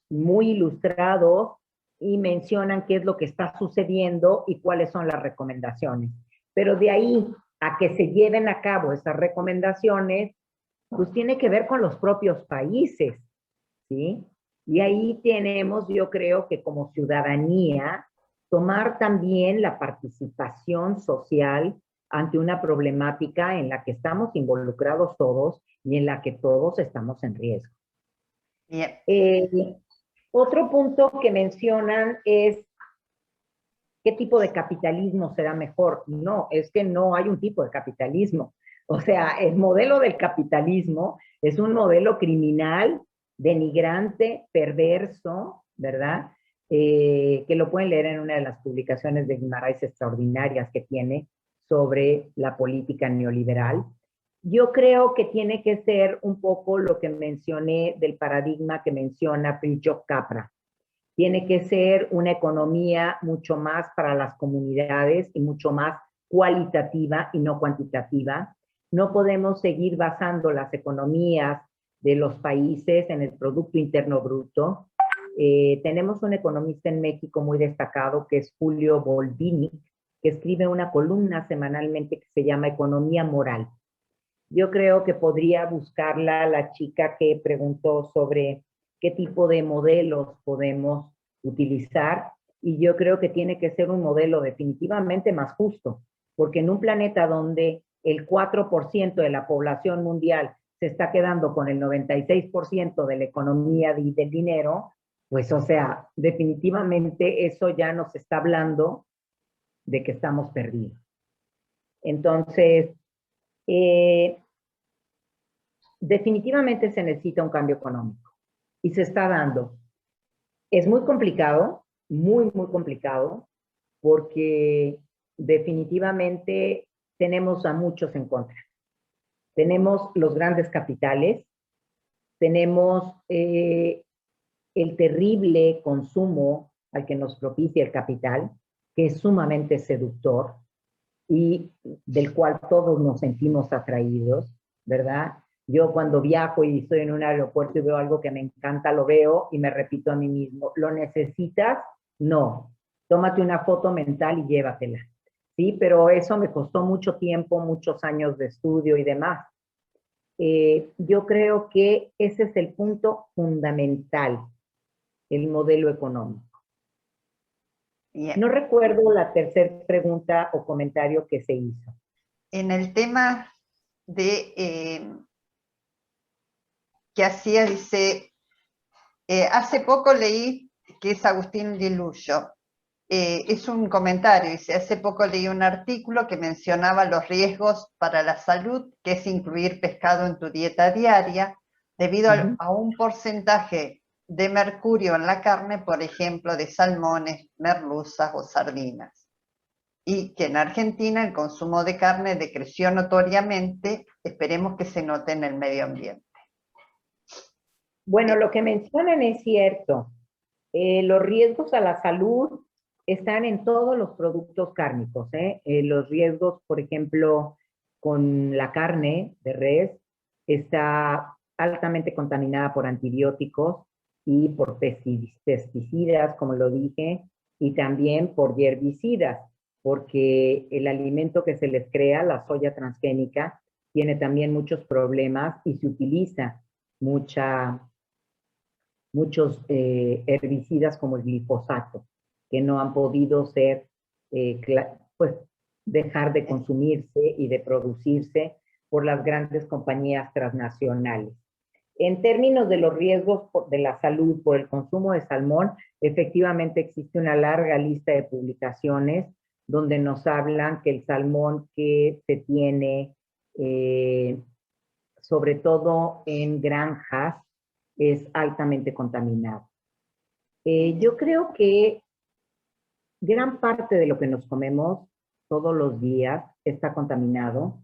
muy ilustrados y mencionan qué es lo que está sucediendo y cuáles son las recomendaciones. Pero de ahí a que se lleven a cabo esas recomendaciones, pues tiene que ver con los propios países, ¿sí? Y ahí tenemos, yo creo que como ciudadanía, tomar también la participación social ante una problemática en la que estamos involucrados todos y en la que todos estamos en riesgo. Bien. Otro punto que mencionan es qué tipo de capitalismo será mejor. No, es que no hay un tipo de capitalismo. O sea, el modelo del capitalismo es un modelo criminal, denigrante, perverso, ¿verdad? Que lo pueden leer en una de las publicaciones de Guimarães extraordinarias que tiene sobre la política neoliberal. Yo creo que tiene que ser un poco lo que mencioné del paradigma que menciona Fritjof Capra. Tiene que ser una economía mucho más para las comunidades y mucho más cualitativa y no cuantitativa. No podemos seguir basando las economías de los países en el Producto Interno Bruto. Tenemos un economista en México muy destacado que es Julio Boldini, que escribe una columna semanalmente que se llama Economía Moral. Yo creo que podría buscarla la chica que preguntó sobre qué tipo de modelos podemos utilizar, y yo creo que tiene que ser un modelo definitivamente más justo, porque en un planeta donde el 4% de la población mundial se está quedando con el 96% de la economía y del dinero, pues o sea, definitivamente eso ya nos está hablando de que estamos perdidos. Entonces, definitivamente se necesita un cambio económico y se está dando. Es muy complicado, muy complicado, porque definitivamente tenemos a muchos en contra. Tenemos los grandes capitales, tenemos el terrible consumo al que nos propicia el capital, que es sumamente seductor y del cual todos nos sentimos atraídos, ¿verdad? Yo cuando viajo y estoy en un aeropuerto y veo algo que me encanta, lo veo y me repito a mí mismo, ¿lo necesitas? No. Tómate una foto mental y llévatela. Sí, pero eso me costó mucho tiempo, muchos años de estudio y demás. Yo creo que ese es el punto fundamental, el modelo económico. Bien. No recuerdo la tercera pregunta o comentario que se hizo. En el tema de que hacía, dice, hace poco leí, que es Agustín Diluyo, es un comentario, dice, hace poco leí un artículo que mencionaba los riesgos para la salud, que es incluir pescado en tu dieta diaria, debido a un porcentaje de mercurio en la carne, por ejemplo, de salmones, merluzas o sardinas. Y que en Argentina el consumo de carne decreció notoriamente, esperemos que se note en el medio ambiente. Bueno, lo que mencionan es cierto. Los riesgos a la salud están en todos los productos cárnicos. Los riesgos, por ejemplo, con la carne de res, está altamente contaminada por antibióticos y por pesticidas, como lo dije, y también por herbicidas. porque el alimento que se les crea, la soya transgénica, tiene también muchos problemas y se utiliza muchos herbicidas como el glifosato, que no han podido ser, pues, dejar de consumirse y de producirse por las grandes compañías transnacionales. En términos de los riesgos de la salud por el consumo de salmón, efectivamente existe una larga lista de publicaciones donde nos hablan que el salmón que se tiene, sobre todo en granjas, es altamente contaminado. Yo creo que gran parte de lo que nos comemos todos los días está contaminado.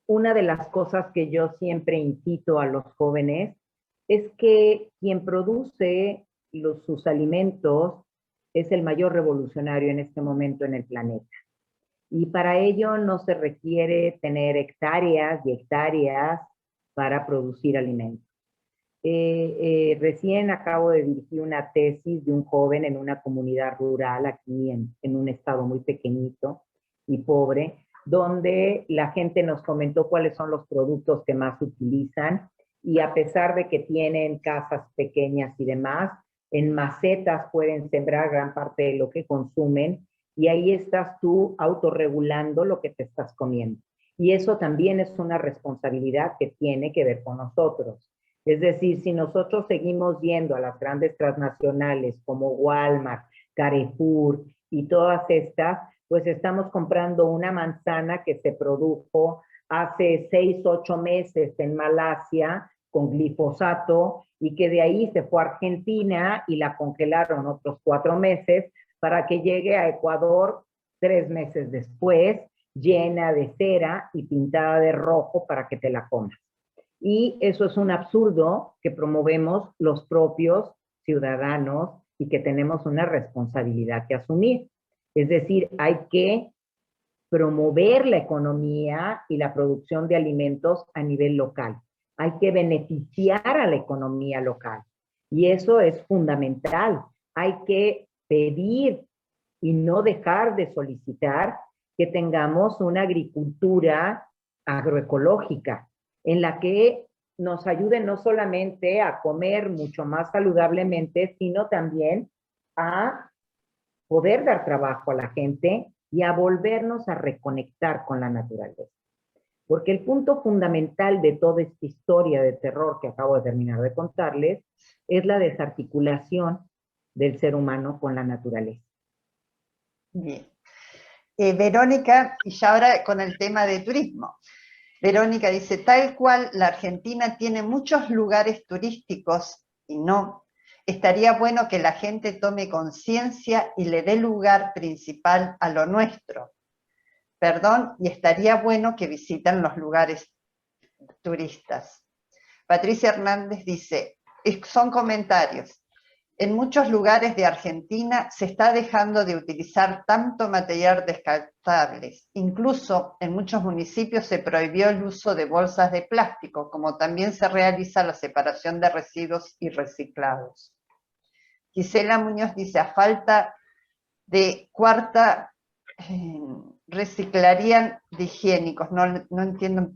Una de las cosas que yo siempre incito a los jóvenes es que quien produce sus alimentos es el mayor revolucionario en este momento en el planeta. Y para ello no se requiere tener hectáreas y hectáreas para producir alimentos. Recién acabo de dirigir una tesis de un joven en una comunidad rural aquí en un estado muy pequeñito y pobre, donde la gente nos comentó cuáles son los productos que más utilizan y a pesar de que tienen casas pequeñas y demás, en macetas pueden sembrar gran parte de lo que consumen y ahí estás tú autorregulando lo que te estás comiendo. Y eso también es una responsabilidad que tiene que ver con nosotros. Es decir, si nosotros seguimos yendo a las grandes transnacionales como Walmart, Carrefour y todas estas, pues estamos comprando una manzana que se produjo hace 6, 8 meses en Malasia con glifosato y que de ahí se fue a Argentina y la congelaron otros 4 meses para que llegue a Ecuador 3 meses después, llena de cera y pintada de rojo para que te la comas. Y eso es un absurdo que promovemos los propios ciudadanos y que tenemos una responsabilidad que asumir. Es decir, hay que promover la economía y la producción de alimentos a nivel local. Hay que beneficiar a la economía local. Y eso es fundamental. Hay que pedir y no dejar de solicitar que tengamos una agricultura agroecológica en la que nos ayude no solamente a comer mucho más saludablemente, sino también a poder dar trabajo a la gente y a volvernos a reconectar con la naturaleza. Porque el punto fundamental de toda esta historia de terror que acabo de terminar de contarles es la desarticulación del ser humano con la naturaleza. Bien. Verónica, y ya ahora con el tema de turismo. Verónica dice, tal cual la Argentina tiene muchos lugares turísticos y no, estaría bueno que la gente tome conciencia y le dé lugar principal a lo nuestro. Perdón, y estaría bueno que visiten los lugares turistas. Patricia Hernández dice, son comentarios. En muchos lugares de Argentina se está dejando de utilizar tanto material descartable. Incluso en muchos municipios se prohibió el uso de bolsas de plástico, como también se realiza la separación de residuos y reciclados. Gisela Muñoz dice, a falta de cuarta, reciclarían de higiénicos. No entiendo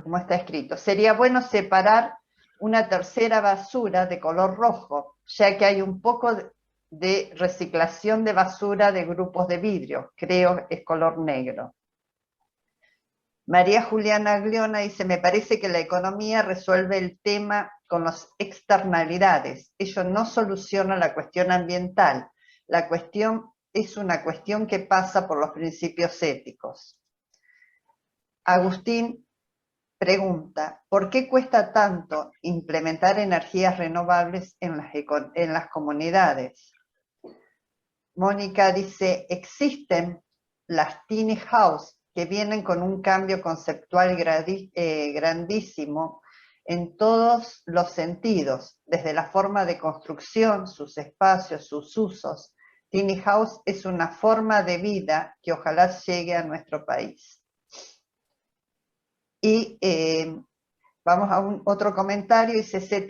cómo está escrito. Sería bueno separar una tercera basura de color rojo, ya que hay un poco de reciclación de basura de grupos de vidrio, creo es color negro. María Juliana Gliona dice, me parece que la economía resuelve el tema con las externalidades, ello no soluciona la cuestión ambiental, la cuestión es una cuestión que pasa por los principios éticos. Agustín pregunta, ¿por qué cuesta tanto implementar energías renovables en las comunidades? Mónica dice, existen las tiny house que vienen con un cambio conceptual grandísimo en todos los sentidos, desde la forma de construcción, sus espacios, sus usos. Tiny house es una forma de vida que ojalá llegue a nuestro país. Y vamos a otro comentario, dice,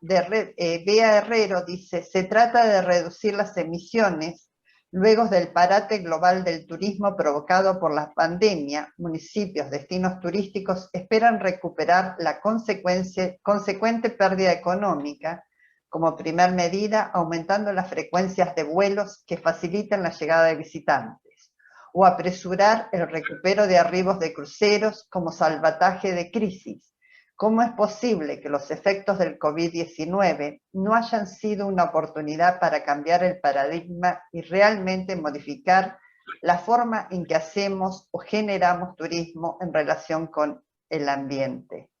Bea Herrero dice, se trata de reducir las emisiones, Luego del parate global del turismo provocado por la pandemia, municipios, destinos turísticos esperan recuperar la consecuente pérdida económica, como primer medida aumentando las frecuencias de vuelos que faciliten la llegada de visitantes, o apresurar el recupero de arribos de cruceros como salvataje de crisis. ¿Cómo es posible que los efectos del COVID-19 no hayan sido una oportunidad para cambiar el paradigma y realmente modificar la forma en que hacemos o generamos turismo en relación con el ambiente?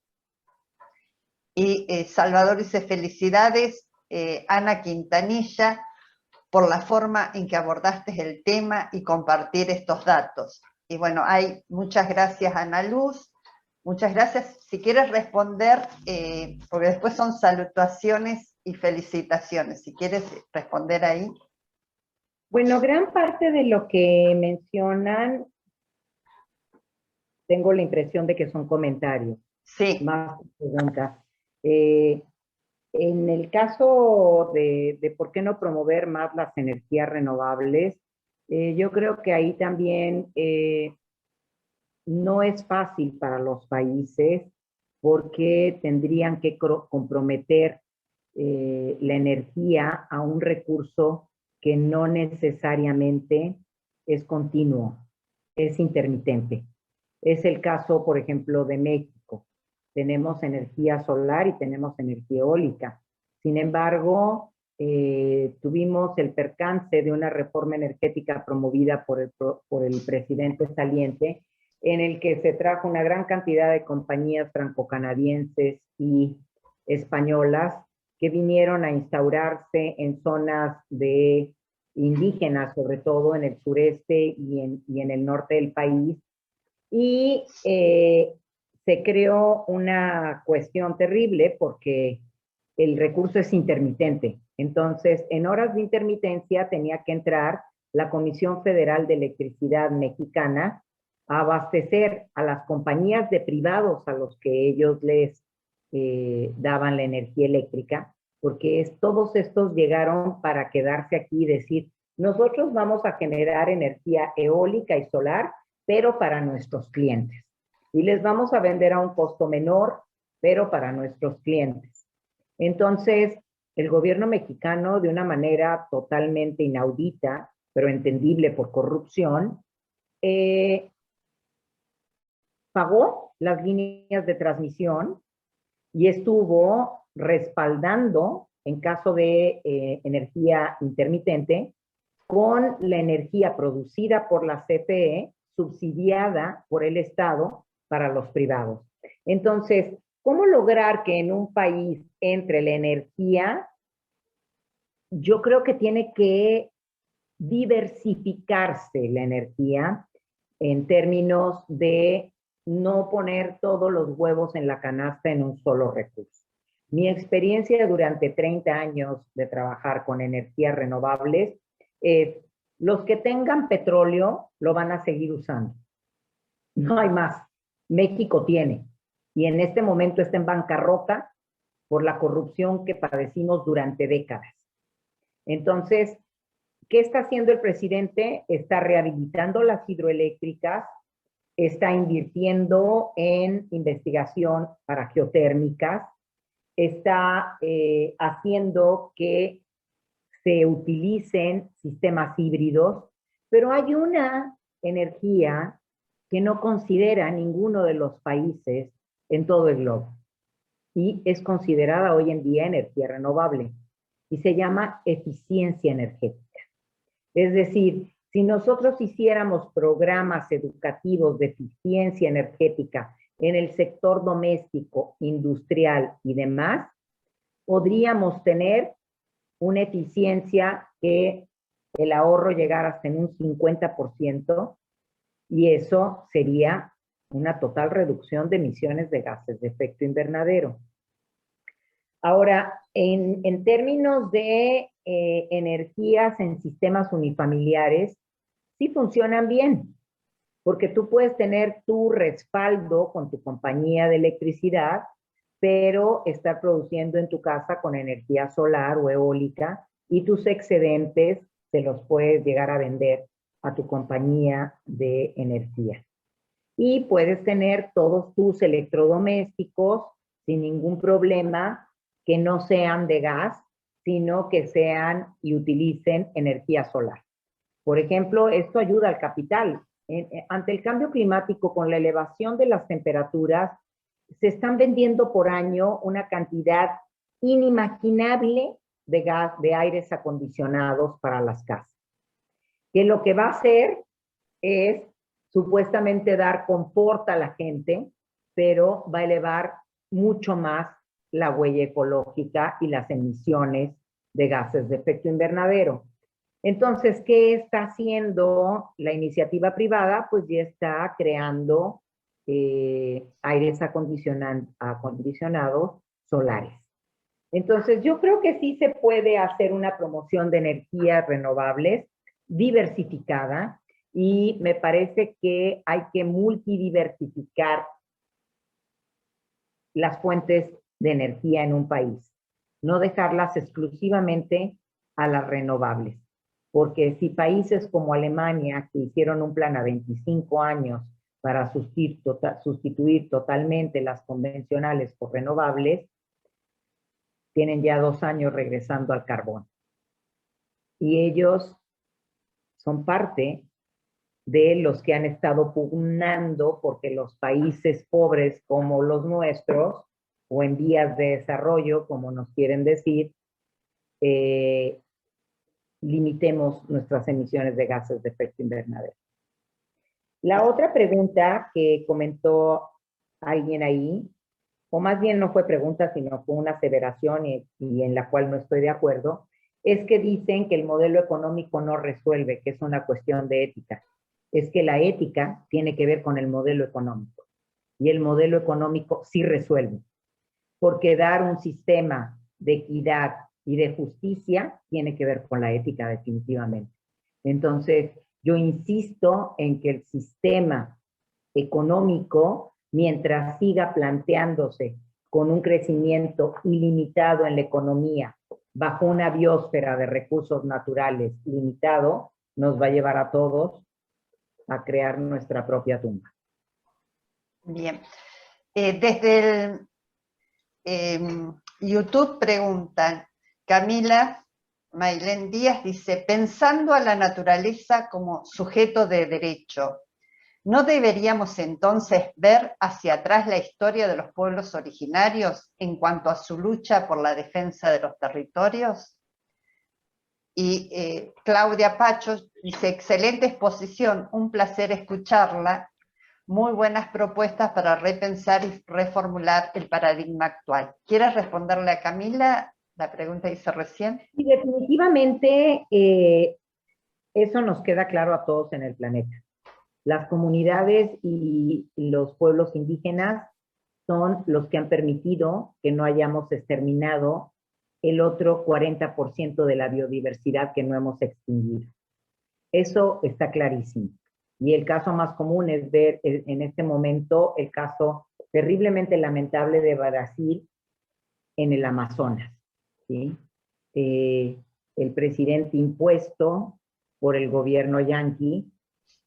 Y Salvador dice, felicidades, Ana Quintanilla, por la forma en que abordaste el tema y compartir estos datos. Y bueno, muchas gracias, Ana Luz. Muchas gracias. Si quieres responder, porque después son salutaciones y felicitaciones. Si quieres responder ahí. Bueno, gran parte de lo que mencionan, tengo la impresión de que son comentarios. Sí. Más preguntas. En el caso de por qué no promover más las energías renovables, yo creo que ahí también no es fácil para los países porque tendrían que comprometer la energía a un recurso que no necesariamente es continuo, es intermitente. Es el caso, por ejemplo, de México. Tenemos energía solar y tenemos energía eólica. Sin embargo, tuvimos el percance de una reforma energética promovida por el presidente saliente, en el que se trajo una gran cantidad de compañías franco-canadienses y españolas que vinieron a instaurarse en zonas de indígenas, sobre todo en el sureste y en el norte del país, y se creó una cuestión terrible porque el recurso es intermitente. Entonces, en horas de intermitencia tenía que entrar la Comisión Federal de Electricidad Mexicana a abastecer a las compañías de privados a los que ellos les daban la energía eléctrica, porque todos estos llegaron para quedarse aquí y decir, nosotros vamos a generar energía eólica y solar, pero para nuestros clientes. Y les vamos a vender a un costo menor, pero para nuestros clientes. Entonces, el gobierno mexicano, de una manera totalmente inaudita, pero entendible por corrupción, pagó las líneas de transmisión y estuvo respaldando, en caso de energía intermitente, con la energía producida por la CFE, subsidiada por el Estado para los privados. Entonces, ¿cómo lograr que en un país entre la energía? Yo creo que tiene que diversificarse la energía en términos de no poner todos los huevos en la canasta en un solo recurso. Mi experiencia durante 30 años de trabajar con energías renovables es, los que tengan petróleo lo van a seguir usando. No hay más. México tiene. Y en este momento está en bancarrota por la corrupción que padecimos durante décadas. Entonces, ¿qué está haciendo el presidente? Está rehabilitando las hidroeléctricas, está invirtiendo en investigación para geotérmicas, está haciendo que se utilicen sistemas híbridos, pero hay una energía que no considera ninguno de los países en todo el globo y es considerada hoy en día energía renovable y se llama eficiencia energética. Es decir, si nosotros hiciéramos programas educativos de eficiencia energética en el sector doméstico, industrial y demás, podríamos tener una eficiencia que el ahorro llegara hasta en un 50% y eso sería una total reducción de emisiones de gases de efecto invernadero. Ahora, en términos de energías en sistemas unifamiliares, sí funcionan bien, porque tú puedes tener tu respaldo con tu compañía de electricidad, pero estar produciendo en tu casa con energía solar o eólica y tus excedentes se los puedes llegar a vender a tu compañía de energía. Y puedes tener todos tus electrodomésticos sin ningún problema, que no sean de gas, sino que sean y utilicen energía solar. Por ejemplo, esto ayuda al capital. Ante el cambio climático, con la elevación de las temperaturas, se están vendiendo por año una cantidad inimaginable de gas, de aires acondicionados para las casas. Que lo que va a hacer es supuestamente dar confort a la gente, pero va a elevar mucho más la huella ecológica y las emisiones de gases de efecto invernadero. Entonces, ¿qué está haciendo la iniciativa privada? Pues ya está creando aires acondicionados solares. Entonces, yo creo que sí se puede hacer una promoción de energías renovables diversificada, y me parece que hay que multidiversificar las fuentes de energía en un país, no dejarlas exclusivamente a las renovables, porque si países como Alemania, que hicieron un plan a 25 años para sustituir totalmente las convencionales por renovables, tienen ya 2 años regresando al carbón. Y ellos son parte de los que han estado pugnando porque los países pobres como los nuestros, o en vías de desarrollo, como nos quieren decir, limitemos nuestras emisiones de gases de efecto invernadero. La otra pregunta que comentó alguien ahí, o más bien no fue pregunta, sino fue una aseveración y en la cual no estoy de acuerdo, es que dicen que el modelo económico no resuelve, que es una cuestión de ética. Es que la ética tiene que ver con el modelo económico, y el modelo económico sí resuelve, porque dar un sistema de equidad y de justicia tiene que ver con la ética definitivamente. Entonces, yo insisto en que el sistema económico, mientras siga planteándose con un crecimiento ilimitado en la economía, bajo una biosfera de recursos naturales limitado, nos va a llevar a todos a crear nuestra propia tumba. Bien. Desde el YouTube preguntan, Camila Mailén Díaz dice, pensando a la naturaleza como sujeto de derecho, ¿no deberíamos entonces ver hacia atrás la historia de los pueblos originarios en cuanto a su lucha por la defensa de los territorios? Y Claudia Pacho dice, excelente exposición, un placer escucharla, muy buenas propuestas para repensar y reformular el paradigma actual. ¿Quieres responderle a Camila la pregunta que hice recién? Y definitivamente eso nos queda claro a todos en el planeta. Las comunidades y los pueblos indígenas son los que han permitido que no hayamos exterminado el otro 40% de la biodiversidad que no hemos extinguido. Eso está clarísimo. Y el caso más común es ver en este momento el caso terriblemente lamentable de Brasil en el Amazonas, ¿sí? El presidente impuesto por el gobierno yanqui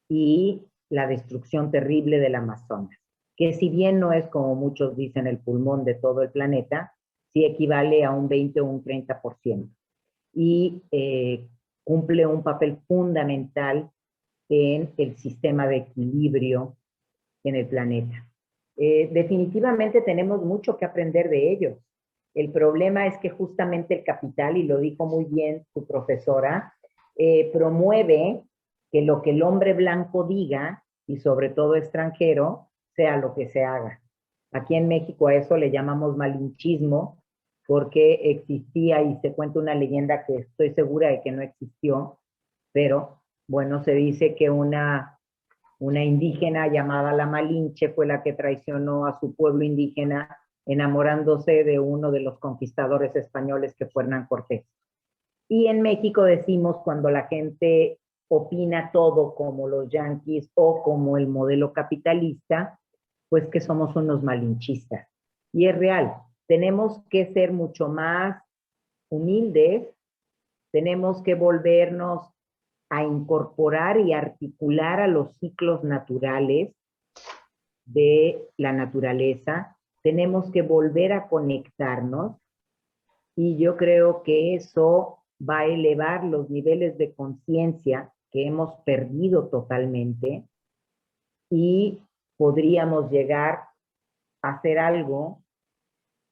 y la destrucción terrible del Amazonas, que si bien no es, como muchos dicen, el pulmón de todo el planeta, sí equivale a un 20 o un 30%. Y cumple un papel fundamental en el sistema de equilibrio en el planeta. Definitivamente tenemos mucho que aprender de ellos. El problema es que justamente el capital, y lo dijo muy bien su profesora, promueve que lo que el hombre blanco diga, y sobre todo extranjero, sea lo que se haga. Aquí en México a eso le llamamos malinchismo, porque existía, y se cuenta una leyenda que estoy segura de que no existió, pero bueno, se dice que una indígena llamada la Malinche fue la que traicionó a su pueblo indígena enamorándose de uno de los conquistadores españoles, que fue Hernán Cortés. Y en México decimos, cuando la gente opina todo como los yanquis o como el modelo capitalista, pues que somos unos malinchistas. Y es real, tenemos que ser mucho más humildes tenemos que volvernos a incorporar y articular a los ciclos naturales de la naturaleza, tenemos que volver a conectarnos y yo creo que eso va a elevar los niveles de conciencia que hemos perdido totalmente y podríamos llegar a hacer algo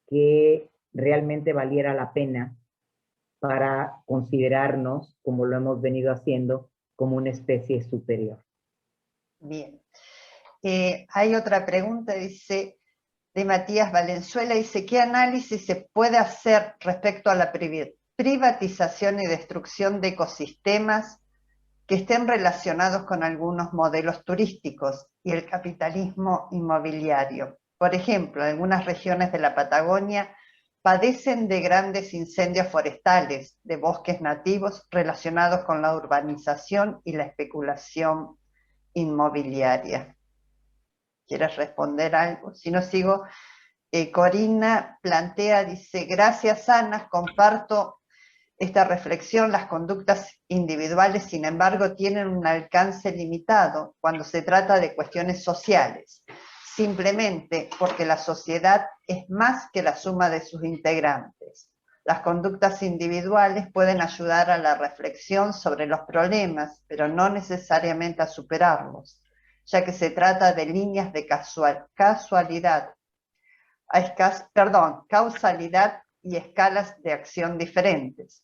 que realmente valiera la pena para considerarnos, como lo hemos venido haciendo, como una especie superior. Bien. Hay otra pregunta, dice, de Matías Valenzuela, dice, ¿qué análisis se puede hacer respecto a la privatización y destrucción de ecosistemas que estén relacionados con algunos modelos turísticos y el capitalismo inmobiliario? Por ejemplo, algunas regiones de la Patagonia padecen de grandes incendios forestales, de bosques nativos relacionados con la urbanización y la especulación inmobiliaria. ¿Quieres responder algo? Si no, sigo. Corina plantea, dice, gracias Ana, comparto esta reflexión. Las conductas individuales, sin embargo, tienen un alcance limitado cuando se trata de cuestiones sociales, simplemente porque la sociedad es más que la suma de sus integrantes. Las conductas individuales pueden ayudar a la reflexión sobre los problemas, pero no necesariamente a superarlos, ya que se trata de líneas de causalidad y escalas de acción diferentes.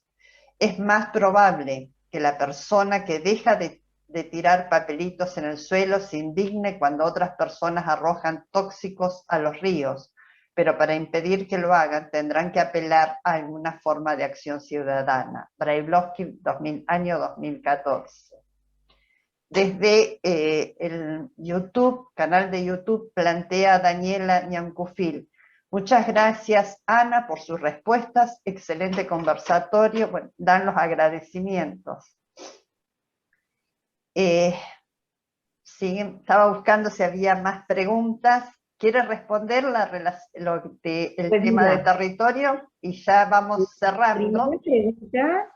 Es más probable que la persona que deja de tirar papelitos en el suelo se indigne cuando otras personas arrojan tóxicos a los ríos, pero para impedir que lo hagan tendrán que apelar a alguna forma de acción ciudadana. Brailovsky, año 2014. Desde el YouTube, canal de YouTube, plantea Daniela Ñancufil. Muchas gracias, Ana, por sus respuestas. Excelente conversatorio. Bueno, dan los agradecimientos. Sí, estaba buscando si había más preguntas. ¿Quiere responder el Pues tema mira, de territorio? Y ya vamos cerrando. La primera pregunta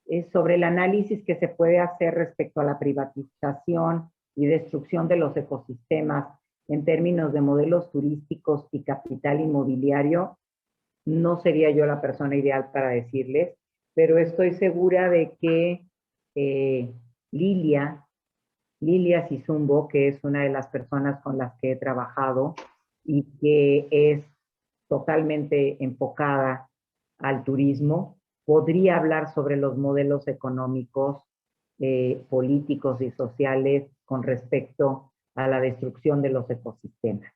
es sobre el análisis que se puede hacer respecto a la privatización y destrucción de los ecosistemas en términos de modelos turísticos y capital inmobiliario. No sería yo la persona ideal para decirles, pero estoy segura de que Lilia Sizumbo, que es una de las personas con las que he trabajado y que es totalmente enfocada al turismo, podría hablar sobre los modelos económicos, políticos y sociales con respecto a la destrucción de los ecosistemas.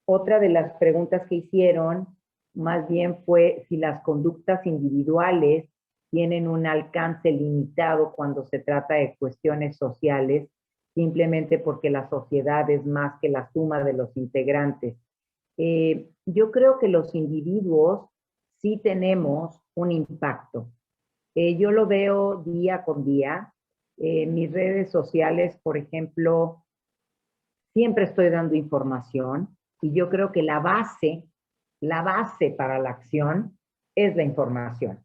Otra de las preguntas que hicieron más bien fue si las conductas individuales tienen un alcance limitado cuando se trata de cuestiones sociales, simplemente porque la sociedad es más que la suma de los integrantes. Yo creo que los individuos sí tenemos un impacto. Yo lo veo día con día. Mis redes sociales, por ejemplo, siempre estoy dando información y yo creo que la base para la acción es la información.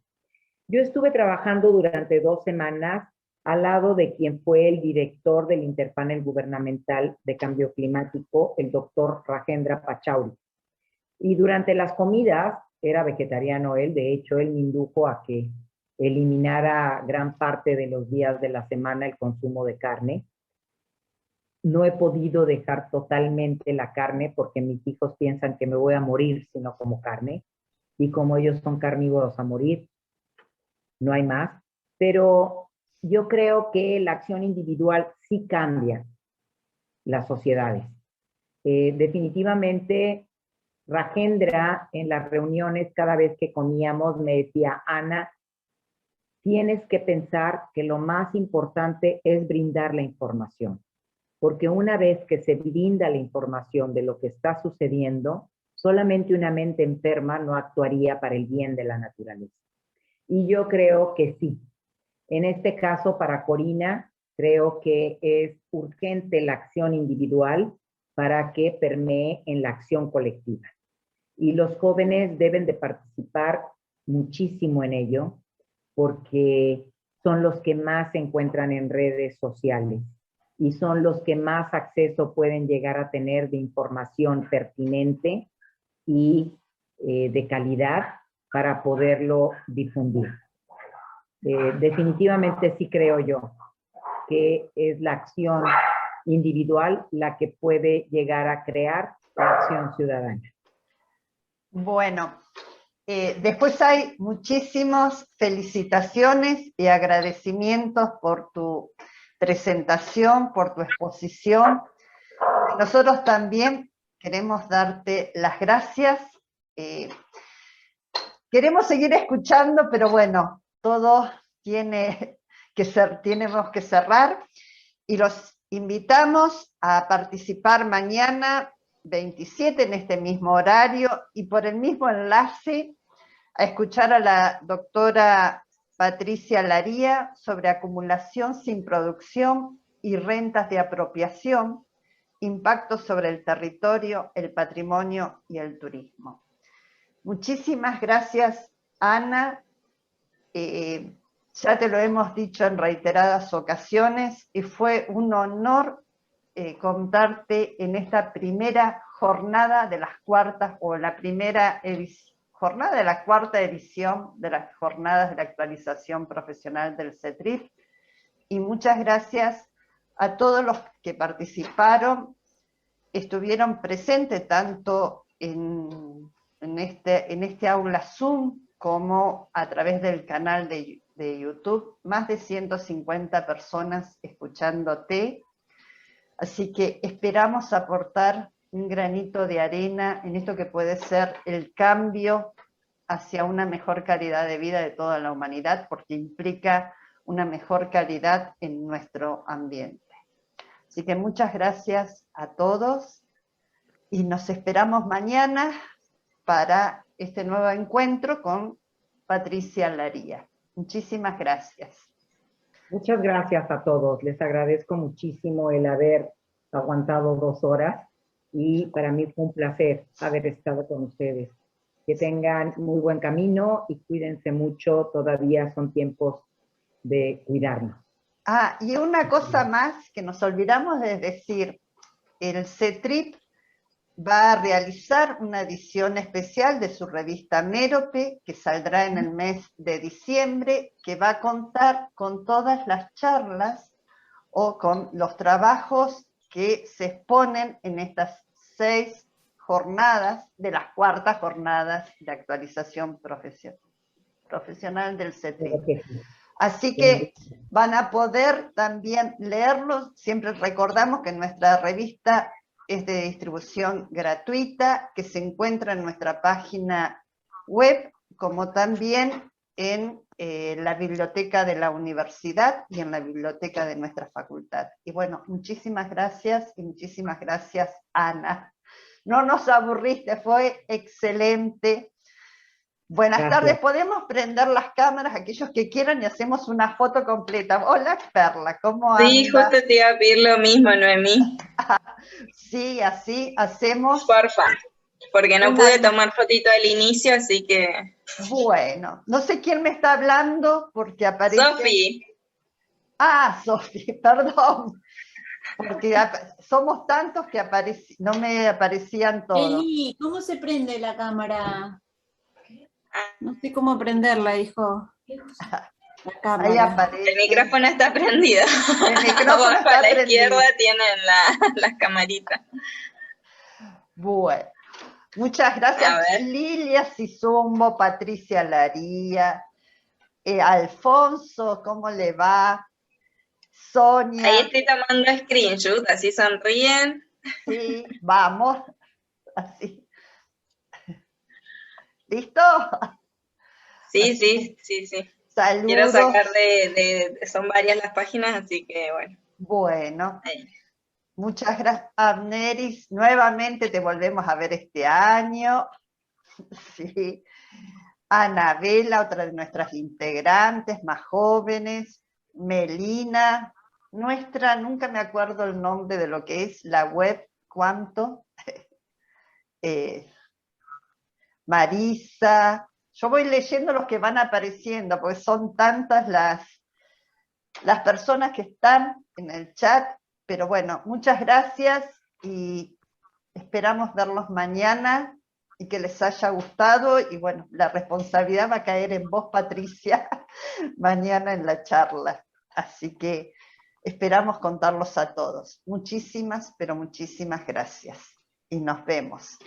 Yo estuve trabajando durante 2 semanas al lado de quien fue el director del Interpanel Gubernamental de Cambio Climático, el doctor Rajendra Pachauri. Y durante las comidas, era vegetariano él, de hecho él me indujo a que eliminara gran parte de los días de la semana el consumo de carne. No he podido dejar totalmente la carne porque mis hijos piensan que me voy a morir si no como carne. Y como ellos son carnívoros a morir, no hay más. Pero yo creo que la acción individual sí cambia las sociedades. Definitivamente, Rajendra en las reuniones, cada vez que comíamos, me decía, Ana, tienes que pensar que lo más importante es brindar la información. Porque una vez que se brinda la información de lo que está sucediendo, solamente una mente enferma no actuaría para el bien de la naturaleza. Y yo creo que sí. En este caso, para Corina, creo que es urgente la acción individual para que permee en la acción colectiva. y los jóvenes deben de participar muchísimo en ello, porque son los que más se encuentran en redes sociales y son los que más acceso pueden llegar a tener de información pertinente y de calidad para poderlo difundir. Definitivamente sí creo yo que es la acción individual la que puede llegar a crear la acción ciudadana. Bueno, después hay muchísimas felicitaciones y agradecimientos por tu presentación, por tu exposición. Nosotros también queremos darte las gracias. Queremos seguir escuchando, pero bueno, todo tenemos que cerrar, y los invitamos a participar mañana 27 en este mismo horario y por el mismo enlace a escuchar a la doctora Patricia Laría sobre acumulación sin producción y rentas de apropiación, impactos sobre el territorio, el patrimonio y el turismo. Muchísimas gracias, Ana. Ya te lo hemos dicho en reiteradas ocasiones y fue un honor contarte en esta primera jornada de las cuartas, o la primera jornada de la cuarta edición de las jornadas de la actualización profesional del CETRIP. Y muchas gracias a todos los que participaron, estuvieron presentes tanto en este aula Zoom como a través del canal de YouTube, más de 150 personas escuchándote. Así que esperamos aportar un granito de arena en esto que puede ser el cambio hacia una mejor calidad de vida de toda la humanidad, porque implica una mejor calidad en nuestro ambiente. Así que muchas gracias a todos y nos esperamos mañana para este nuevo encuentro con Patricia Laría. Muchísimas gracias. Muchas gracias a todos. Les agradezco muchísimo el haber aguantado 2 horas y para mí fue un placer haber estado con ustedes. Que tengan muy buen camino y cuídense mucho. Todavía son tiempos de cuidarnos. Ah, y una cosa más que nos olvidamos de decir. El CETRIP va a realizar una edición especial de su revista Mérope, que saldrá en el mes de diciembre, que va a contar con todas las charlas o con los trabajos que se exponen en estas 6 jornadas de las cuartas jornadas de actualización profesional del CETRIP. Así que van a poder también leerlos. Siempre recordamos que nuestra revista es de distribución gratuita, que se encuentra en nuestra página web, como también en la biblioteca de la universidad y en la biblioteca de nuestra facultad. Y bueno, muchísimas gracias, y muchísimas gracias, Ana. No nos aburriste, fue excelente. Buenas tardes, podemos prender las cámaras, aquellos que quieran, y hacemos una foto completa. Hola, Perla, ¿cómo andas? Sí, justo te iba a pedir lo mismo, Noemí. Sí, así hacemos. Porfa, porque no pude tomar fotito al inicio, así que... Bueno, no sé quién me está hablando, porque aparece... Sofi. Ah, Sofi, perdón. Porque somos tantos que no me aparecían todos. Eli, ¿cómo se prende la cámara? No sé cómo prenderla, hijo. La cámara. Ahí aparece. El micrófono está prendido. El micrófono está a la prendido. izquierda tienen las camaritas. Bueno, muchas gracias. Lilia Sizumbo, Patricia Laría, Alfonso, ¿cómo le va? Sonia. Ahí estoy tomando screenshot, así sonríen. Sí, vamos. Así. ¿Listo? Sí. Saludos. Quiero sacar son varias las páginas, así que bueno. Bueno. Ahí. Muchas gracias, Abneris. Nuevamente te volvemos a ver este año. Sí. Anabela, otra de nuestras integrantes más jóvenes. Melina, nunca me acuerdo el nombre de lo que es la web, ¿cuánto? Marisa. Yo voy leyendo los que van apareciendo, porque son tantas las personas que están en el chat, pero bueno, muchas gracias y esperamos verlos mañana y que les haya gustado, y bueno, la responsabilidad va a caer en vos, Patricia, mañana en la charla. Así que esperamos contarlos a todos. Muchísimas, pero muchísimas gracias. Y nos vemos.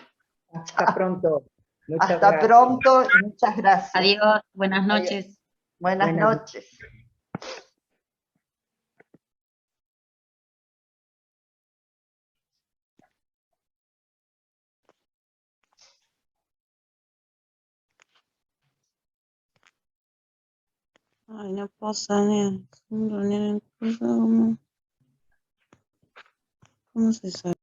Hasta pronto. Muchas Hasta gracias. pronto y muchas gracias. Adiós, buenas Adiós. noches. Buenas noches. Ay, no puedo salir. ¿Cómo se sale?